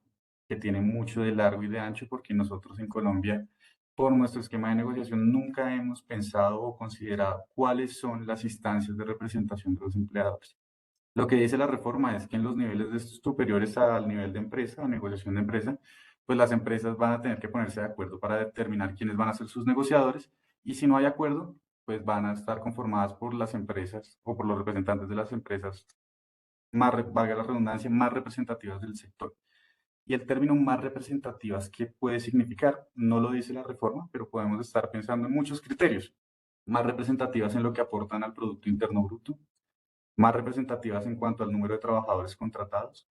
D: que tiene mucho de largo y de ancho porque nosotros en Colombia, por nuestro esquema de negociación, nunca hemos pensado o considerado cuáles son las instancias de representación de los empleadores. Lo que dice la reforma es que en los niveles superiores al nivel de empresa o negociación de empresa, pues las empresas van a tener que ponerse de acuerdo para determinar quiénes van a ser sus negociadores y si no hay acuerdo, pues van a estar conformadas por las empresas o por los representantes de las empresas más, valga la redundancia, más representativas del sector. Y el término más representativas, ¿qué puede significar? No lo dice la reforma, pero podemos estar pensando en muchos criterios. Más representativas en lo que aportan al Producto Interno Bruto, más representativas en cuanto al número de trabajadores contratados,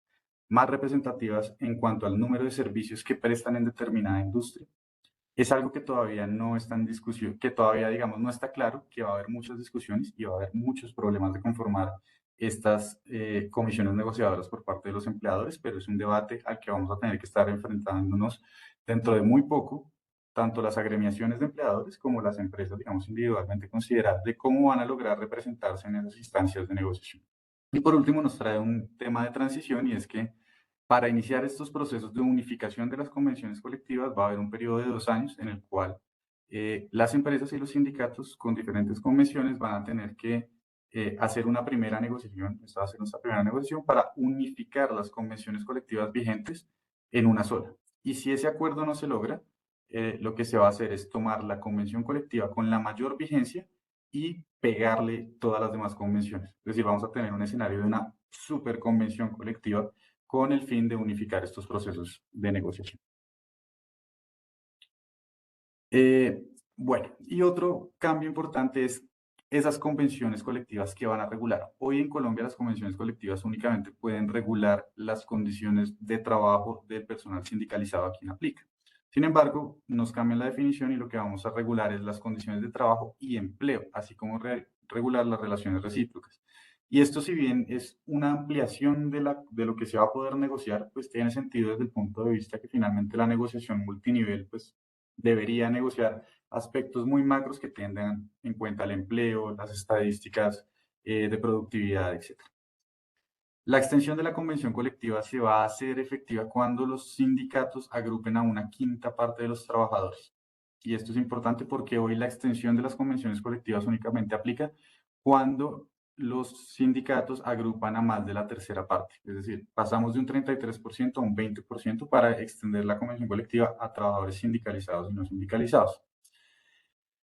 D: más representativas en cuanto al número de servicios que prestan en determinada industria. Es algo que todavía no está en discusión, que todavía, digamos, no está claro, que va a haber muchas discusiones y va a haber muchos problemas de conformar estas comisiones negociadoras por parte de los empleadores, pero es un debate al que vamos a tener que estar enfrentándonos dentro de muy poco, tanto las agremiaciones de empleadores como las empresas, digamos, individualmente considerar de cómo van a lograr representarse en esas instancias de negociación. Y por último nos trae un tema de transición y es que para iniciar estos procesos de unificación de las convenciones colectivas va a haber un periodo de 2 años en el cual las empresas y los sindicatos con diferentes convenciones van a tener que hacer una primera negociación, esta va a ser nuestra primera negociación para unificar las convenciones colectivas vigentes en una sola. Y si ese acuerdo no se logra, lo que se va a hacer es tomar la convención colectiva con la mayor vigencia y pegarle todas las demás convenciones. Es decir, vamos a tener un escenario de una super convención colectiva con el fin de unificar estos procesos de negociación. Bueno, y otro cambio importante es esas convenciones colectivas que van a regular. Hoy en Colombia las convenciones colectivas únicamente pueden regular las condiciones de trabajo del personal sindicalizado a quien aplica. Sin embargo, nos cambian la definición y lo que vamos a regular es las condiciones de trabajo y empleo, así como regular las relaciones recíprocas. Y esto, si bien es una ampliación de lo que se va a poder negociar, pues tiene sentido desde el punto de vista que finalmente la negociación multinivel, pues debería negociar aspectos muy macros que tengan en cuenta el empleo, las estadísticas de productividad, etc. La extensión de la convención colectiva se va a hacer efectiva cuando los sindicatos agrupen a una quinta parte de los trabajadores. Y esto es importante porque hoy la extensión de las convenciones colectivas únicamente aplica cuando los sindicatos agrupan a más de la tercera parte. Es decir, pasamos de un 33% a un 20% para extender la convención colectiva a trabajadores sindicalizados y no sindicalizados.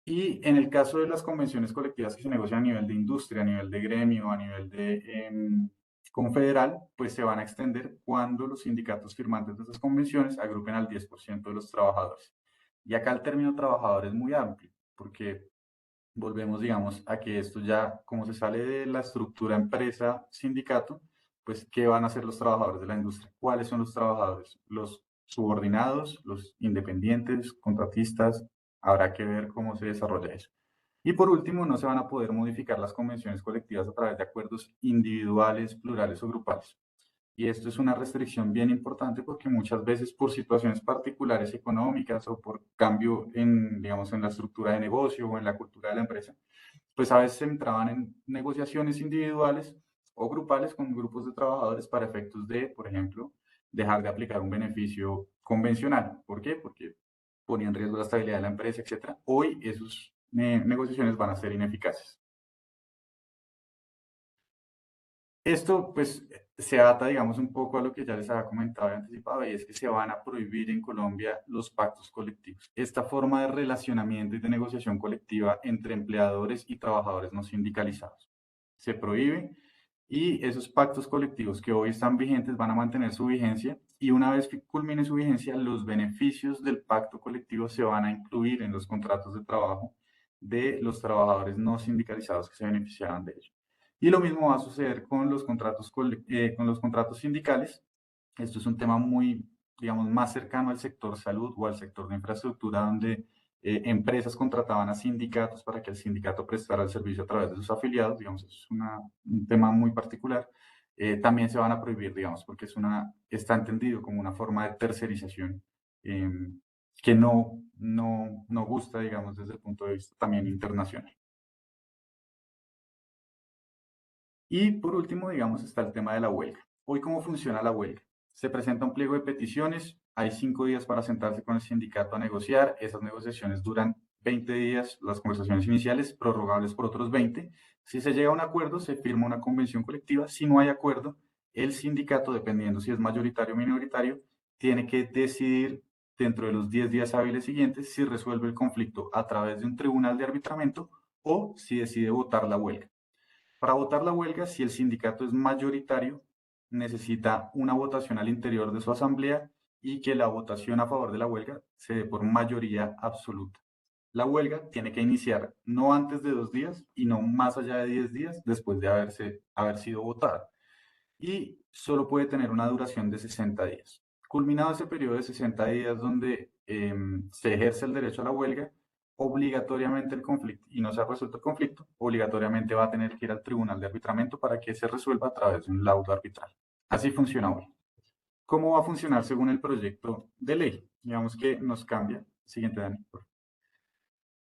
D: Y en el caso de las convenciones colectivas que se negocian a nivel de industria, a nivel de gremio, a nivel de confederal, pues se van a extender cuando los sindicatos firmantes de esas convenciones agrupen al 10% de los trabajadores. Y acá el término trabajador es muy amplio, porque volvemos, digamos, a que esto ya, como se sale de la estructura empresa-sindicato, pues, ¿qué van a hacer los trabajadores de la industria? ¿Cuáles son los trabajadores? Los subordinados, los independientes, contratistas, habrá que ver cómo se desarrolla eso. Y por último, no se van a poder modificar las convenciones colectivas a través de acuerdos individuales, plurales o grupales. Y esto es una restricción bien importante porque muchas veces por situaciones particulares económicas o por cambio en, digamos, en la estructura de negocio o en la cultura de la empresa, pues a veces se entraban en negociaciones individuales o grupales con grupos de trabajadores para efectos de, por ejemplo, dejar de aplicar un beneficio convencional. ¿Por qué? Porque ponía en riesgo la estabilidad de la empresa, etc. Hoy esas negociaciones van a ser ineficaces. Esto, pues, se ata, digamos, un poco a lo que ya les había comentado y anticipado, y es que se van a prohibir en Colombia los pactos colectivos. Esta forma de relacionamiento y de negociación colectiva entre empleadores y trabajadores no sindicalizados. Se prohíbe y esos pactos colectivos que hoy están vigentes van a mantener su vigencia y una vez que culmine su vigencia, los beneficios del pacto colectivo se van a incluir en los contratos de trabajo de los trabajadores no sindicalizados que se beneficiaban de ello. Y lo mismo va a suceder con los contratos sindicales. Esto es un tema muy, digamos, más cercano al sector salud o al sector de infraestructura, donde empresas contrataban a sindicatos para que el sindicato prestara el servicio a través de sus afiliados. Digamos, es un tema muy particular. También se van a prohibir, digamos, porque está entendido como una forma de tercerización que no gusta, digamos, desde el punto de vista también internacional. Y por último, digamos, está el tema de la huelga. Hoy, ¿cómo funciona la huelga? Se presenta un pliego de peticiones, hay 5 días para sentarse con el sindicato a negociar, esas negociaciones duran 20 días, las conversaciones iniciales, prorrogables por otros 20. Si se llega a un acuerdo, se firma una convención colectiva. Si no hay acuerdo, el sindicato, dependiendo si es mayoritario o minoritario, tiene que decidir dentro de los 10 días hábiles siguientes si resuelve el conflicto a través de un tribunal de arbitramiento o si decide votar la huelga. Para votar la huelga, si el sindicato es mayoritario, necesita una votación al interior de su asamblea y que la votación a favor de la huelga se dé por mayoría absoluta. La huelga tiene que iniciar no antes de 2 días y no más allá de 10 días después de haber sido votada. Y solo puede tener una duración de 60 días. Culminado ese periodo de 60 días donde se ejerce el derecho a la huelga, obligatoriamente el conflicto, y no se ha resuelto el conflicto, obligatoriamente va a tener que ir al tribunal de arbitramiento para que se resuelva a través de un laudo arbitral. Así funciona hoy. ¿Cómo va a funcionar según el proyecto de ley? Digamos que nos cambia. Siguiente, Dani.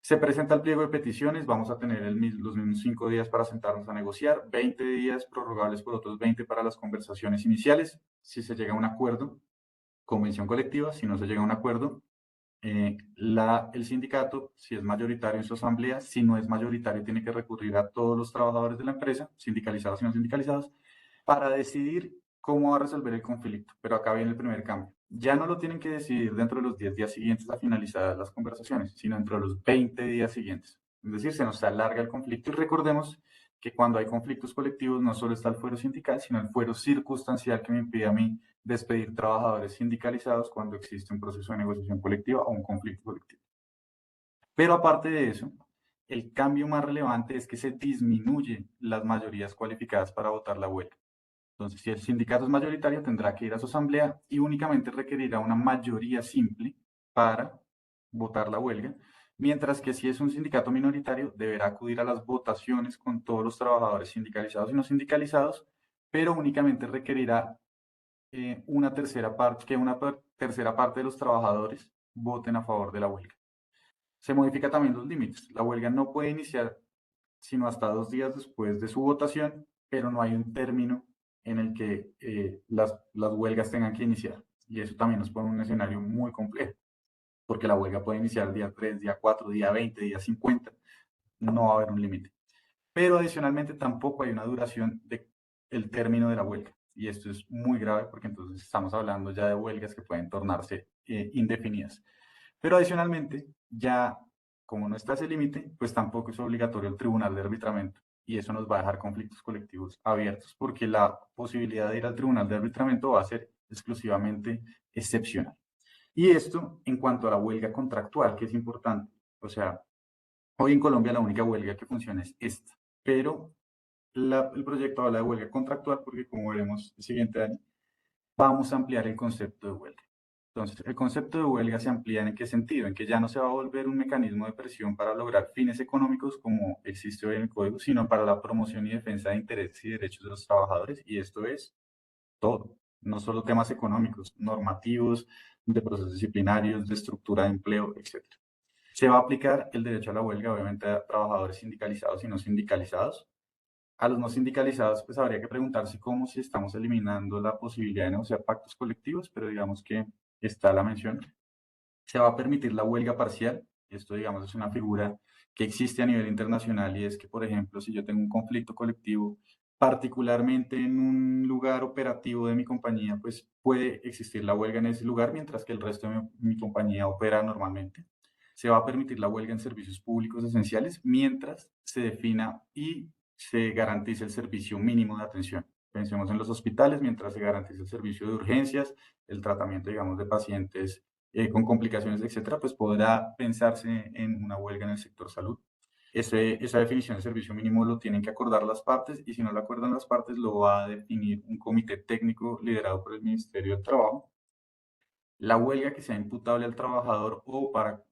D: Se presenta el pliego de peticiones, vamos a tener los mismos 5 días para sentarnos a negociar, 20 días prorrogables por otros 20 para las conversaciones iniciales. Si se llega a un acuerdo, convención colectiva. Si no se llega a un acuerdo, el sindicato, si es mayoritario en su asamblea, si no es mayoritario, tiene que recurrir a todos los trabajadores de la empresa, sindicalizados y no sindicalizados, para decidir cómo va a resolver el conflicto. Pero acá viene el primer cambio. Ya no lo tienen que decidir dentro de los 10 días siguientes a finalizadas las conversaciones, sino dentro de los 20 días siguientes. Es decir, se nos alarga el conflicto y recordemos que cuando hay conflictos colectivos no solo está el fuero sindical, sino el fuero circunstancial que me impide a mí despedir trabajadores sindicalizados cuando existe un proceso de negociación colectiva o un conflicto colectivo. Pero aparte de eso, el cambio más relevante es que se disminuye las mayorías cualificadas para votar la huelga. Entonces, si el sindicato es mayoritario, tendrá que ir a su asamblea y únicamente requerirá una mayoría simple para votar la huelga, mientras que si es un sindicato minoritario, deberá acudir a las votaciones con todos los trabajadores sindicalizados y no sindicalizados, pero únicamente requerirá que una tercera parte de los trabajadores voten a favor de la huelga. Se modifica también los límites. La huelga no puede iniciar sino hasta 2 días después de su votación, pero no hay un término en el que las huelgas tengan que iniciar. Y eso también nos pone en un escenario muy complejo, porque la huelga puede iniciar día 3, día 4, día 20, día 50, no va a haber un límite. Pero adicionalmente tampoco hay una duración del término de la huelga. Y esto es muy grave porque entonces estamos hablando ya de huelgas que pueden tornarse indefinidas. Pero adicionalmente, ya como no está ese límite, pues tampoco es obligatorio el tribunal de arbitramiento y eso nos va a dejar conflictos colectivos abiertos porque la posibilidad de ir al tribunal de arbitramiento va a ser exclusivamente excepcional. Y esto en cuanto a la huelga contractual, que es importante. O sea, hoy en Colombia la única huelga que funciona es esta, pero el proyecto habla de huelga contractual porque como veremos el siguiente año, vamos a ampliar el concepto de huelga. Entonces, el concepto de huelga se amplía ¿en qué sentido? En que ya no se va a volver un mecanismo de presión para lograr fines económicos como existe hoy en el código, sino para la promoción y defensa de intereses y derechos de los trabajadores, y esto es todo, no solo temas económicos, normativos, de procesos disciplinarios, de estructura de empleo, etc. Se va a aplicar el derecho a la huelga, obviamente, a trabajadores sindicalizados y no sindicalizados. A los no sindicalizados, pues habría que preguntarse cómo si estamos eliminando la posibilidad de negociar pactos colectivos, pero digamos que está la mención. Se va a permitir la huelga parcial. Esto, digamos, es una figura que existe a nivel internacional y es que, por ejemplo, si yo tengo un conflicto colectivo, particularmente en un lugar operativo de mi compañía, pues puede existir la huelga en ese lugar, mientras que el resto de mi compañía opera normalmente. Se va a permitir la huelga en servicios públicos esenciales mientras se defina y se garantice el servicio mínimo de atención. Pensemos en los hospitales, mientras se garantice el servicio de urgencias, el tratamiento, digamos, de pacientes con complicaciones, etcétera, pues podrá pensarse en una huelga en el sector salud. Esa definición de servicio mínimo lo tienen que acordar las partes y si no lo acuerdan las partes lo va a definir un comité técnico liderado por el Ministerio del Trabajo. La huelga que sea imputable al trabajador o para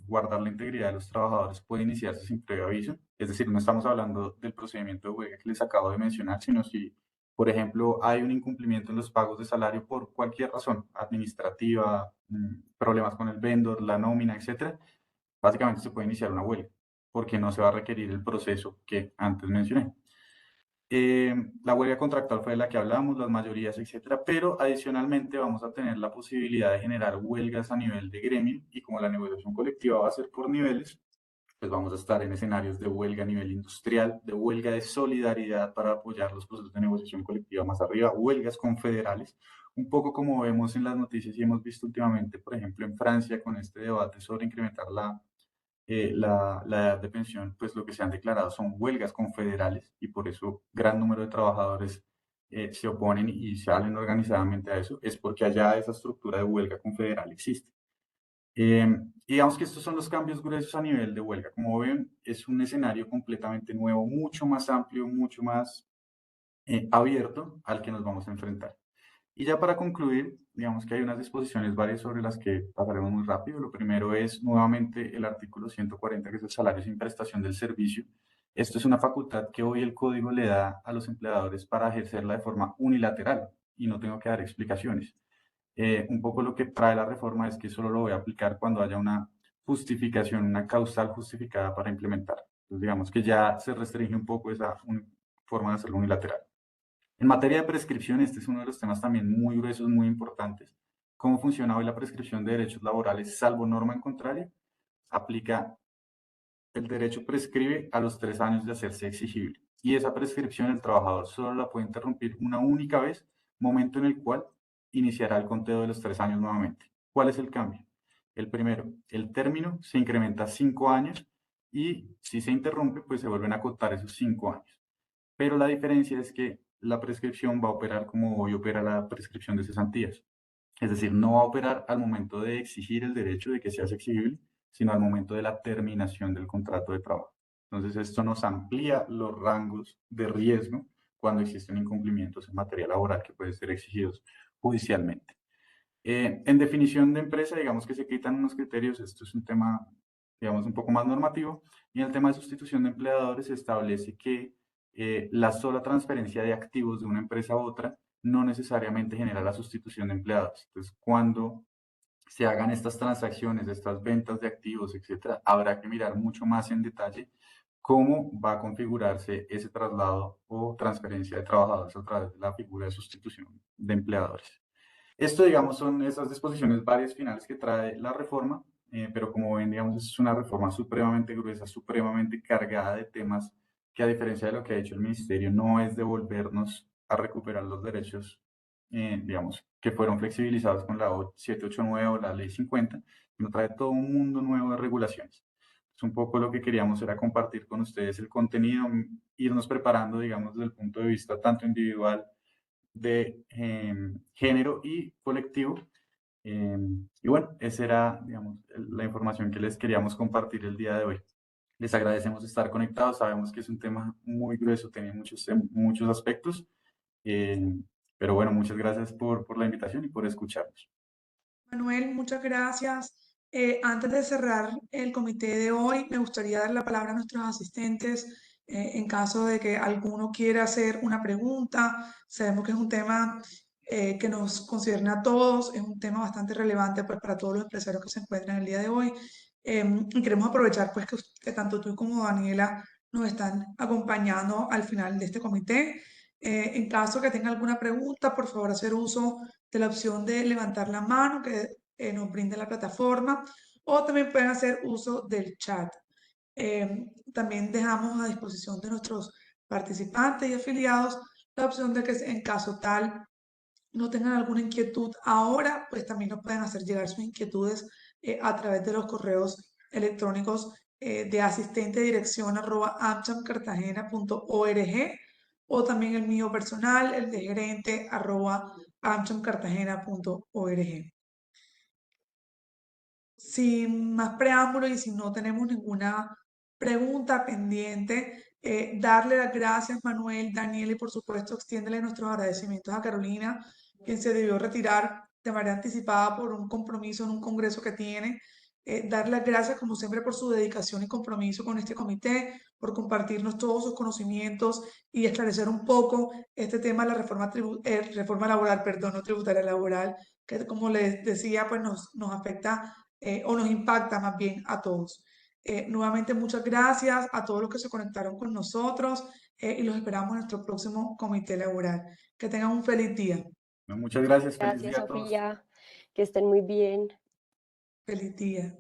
D: guardar la integridad de los trabajadores puede iniciarse sin previo aviso. Es decir, no estamos hablando del procedimiento de huelga que les acabo de mencionar, sino si, por ejemplo, hay un incumplimiento en los pagos de salario por cualquier razón, administrativa, problemas con el vendor, la nómina, etcétera, básicamente se puede iniciar una huelga porque no se va a requerir el proceso que antes mencioné. La huelga contractual fue de la que hablamos, las mayorías, etcétera, pero adicionalmente vamos a tener la posibilidad de generar huelgas a nivel de gremio y como la negociación colectiva va a ser por niveles, pues vamos a estar en escenarios de huelga a nivel industrial, de huelga de solidaridad para apoyar los procesos de negociación colectiva más arriba, huelgas confederales, un poco como vemos en las noticias y hemos visto últimamente, por ejemplo, en Francia con este debate sobre incrementar la edad de pensión, pues lo que se han declarado son huelgas confederales y por eso gran número de trabajadores se oponen y salen organizadamente a eso, es porque allá esa estructura de huelga confederal existe. Digamos que estos son los cambios gruesos a nivel de huelga. Como ven, es un escenario completamente nuevo, mucho más amplio, mucho más abierto al que nos vamos a enfrentar. Y ya para concluir, digamos que hay unas disposiciones varias sobre las que pasaremos muy rápido. Lo primero es nuevamente el artículo 140, que es el salario sin prestación del servicio. Esto es una facultad que hoy el código le da a los empleadores para ejercerla de forma unilateral y no tengo que dar explicaciones. Un poco lo que trae la reforma es que solo lo voy a aplicar cuando haya una justificación, una causal justificada para implementar. Entonces, digamos que ya se restringe un poco esa forma de hacerlo unilateral. En materia de prescripción, este es uno de los temas también muy gruesos, muy importantes. ¿Cómo funciona hoy la prescripción de derechos laborales, salvo norma en contraria? Aplica, el derecho prescribe a los 3 años de hacerse exigible. Y esa prescripción el trabajador solo la puede interrumpir una única vez, momento en el cual iniciará el conteo de los 3 años nuevamente. ¿Cuál es el cambio? El primero, el término se incrementa a 5 años y si se interrumpe, pues se vuelven a acotar esos 5 años. Pero la diferencia es que la prescripción va a operar como hoy opera la prescripción de cesantías. Es decir, no va a operar al momento de exigir el derecho de que sea exigible, sino al momento de la terminación del contrato de trabajo. Entonces, esto nos amplía los rangos de riesgo cuando existen incumplimientos en materia laboral que pueden ser exigidos judicialmente. En definición de empresa, digamos que se quitan unos criterios, esto es un tema, digamos, un poco más normativo, y en el tema de sustitución de empleadores se establece que la sola transferencia de activos de una empresa a otra no necesariamente genera la sustitución de empleados. Entonces, cuando se hagan estas transacciones, estas ventas de activos, etcétera, habrá que mirar mucho más en detalle cómo va a configurarse ese traslado o transferencia de trabajadores a través de la figura de sustitución de empleadores. Esto, digamos, son esas disposiciones varias finales que trae la reforma, pero como ven, digamos, es una reforma supremamente gruesa, supremamente cargada de temas que, a diferencia de lo que ha hecho el Ministerio, no es devolvernos a recuperar los derechos, digamos, que fueron flexibilizados con la 789 o la Ley 50, sino trae todo un mundo nuevo de regulaciones. Es un poco lo que queríamos era compartir con ustedes el contenido, irnos preparando, digamos, desde el punto de vista tanto individual, de género y colectivo. Y bueno, esa era, digamos, la información que les queríamos compartir el día de hoy. Les agradecemos estar conectados, sabemos que es un tema muy grueso, tiene muchos aspectos, pero bueno, muchas gracias por la invitación y por escucharnos.
A: Manuel, muchas gracias. Antes de cerrar el comité de hoy, me gustaría dar la palabra a nuestros asistentes en caso de que alguno quiera hacer una pregunta. Sabemos que es un tema que nos concierne a todos, es un tema bastante relevante pues, para todos los empresarios que se encuentran el día de hoy. Y queremos aprovechar pues, que tanto tú como Daniela nos están acompañando al final de este comité. En caso que tenga alguna pregunta, por favor, hacer uso de la opción de levantar la mano que nos brinda la plataforma, o también pueden hacer uso del chat. También dejamos a disposición de nuestros participantes y afiliados la opción de que en caso tal no tengan alguna inquietud ahora, pues también nos pueden hacer llegar sus inquietudes a través de los correos electrónicos de asistentedirección@amchamcartagena.org, o también el mío personal, el de gerente @amchamcartagena.org. Sin más preámbulo y si no tenemos ninguna pregunta pendiente, darle las gracias, Manuel, Daniel, y por supuesto extiéndele nuestros agradecimientos a Carolina, quien se debió retirar de manera anticipada por un compromiso en un congreso que tiene. Darle las gracias, como siempre, por su dedicación y compromiso con este comité, por compartirnos todos sus conocimientos y esclarecer un poco este tema de la reforma laboral, perdón, no tributaria, laboral, que como les decía, pues nos afecta o nos impacta más bien a todos. Nuevamente, muchas gracias a todos los que se conectaron con nosotros y los esperamos en nuestro próximo comité laboral. Que tengan un feliz día.
D: Muchas gracias, feliz
B: Gracias,
D: día a todos.
B: Sofía. Que estén muy bien.
A: Feliz día.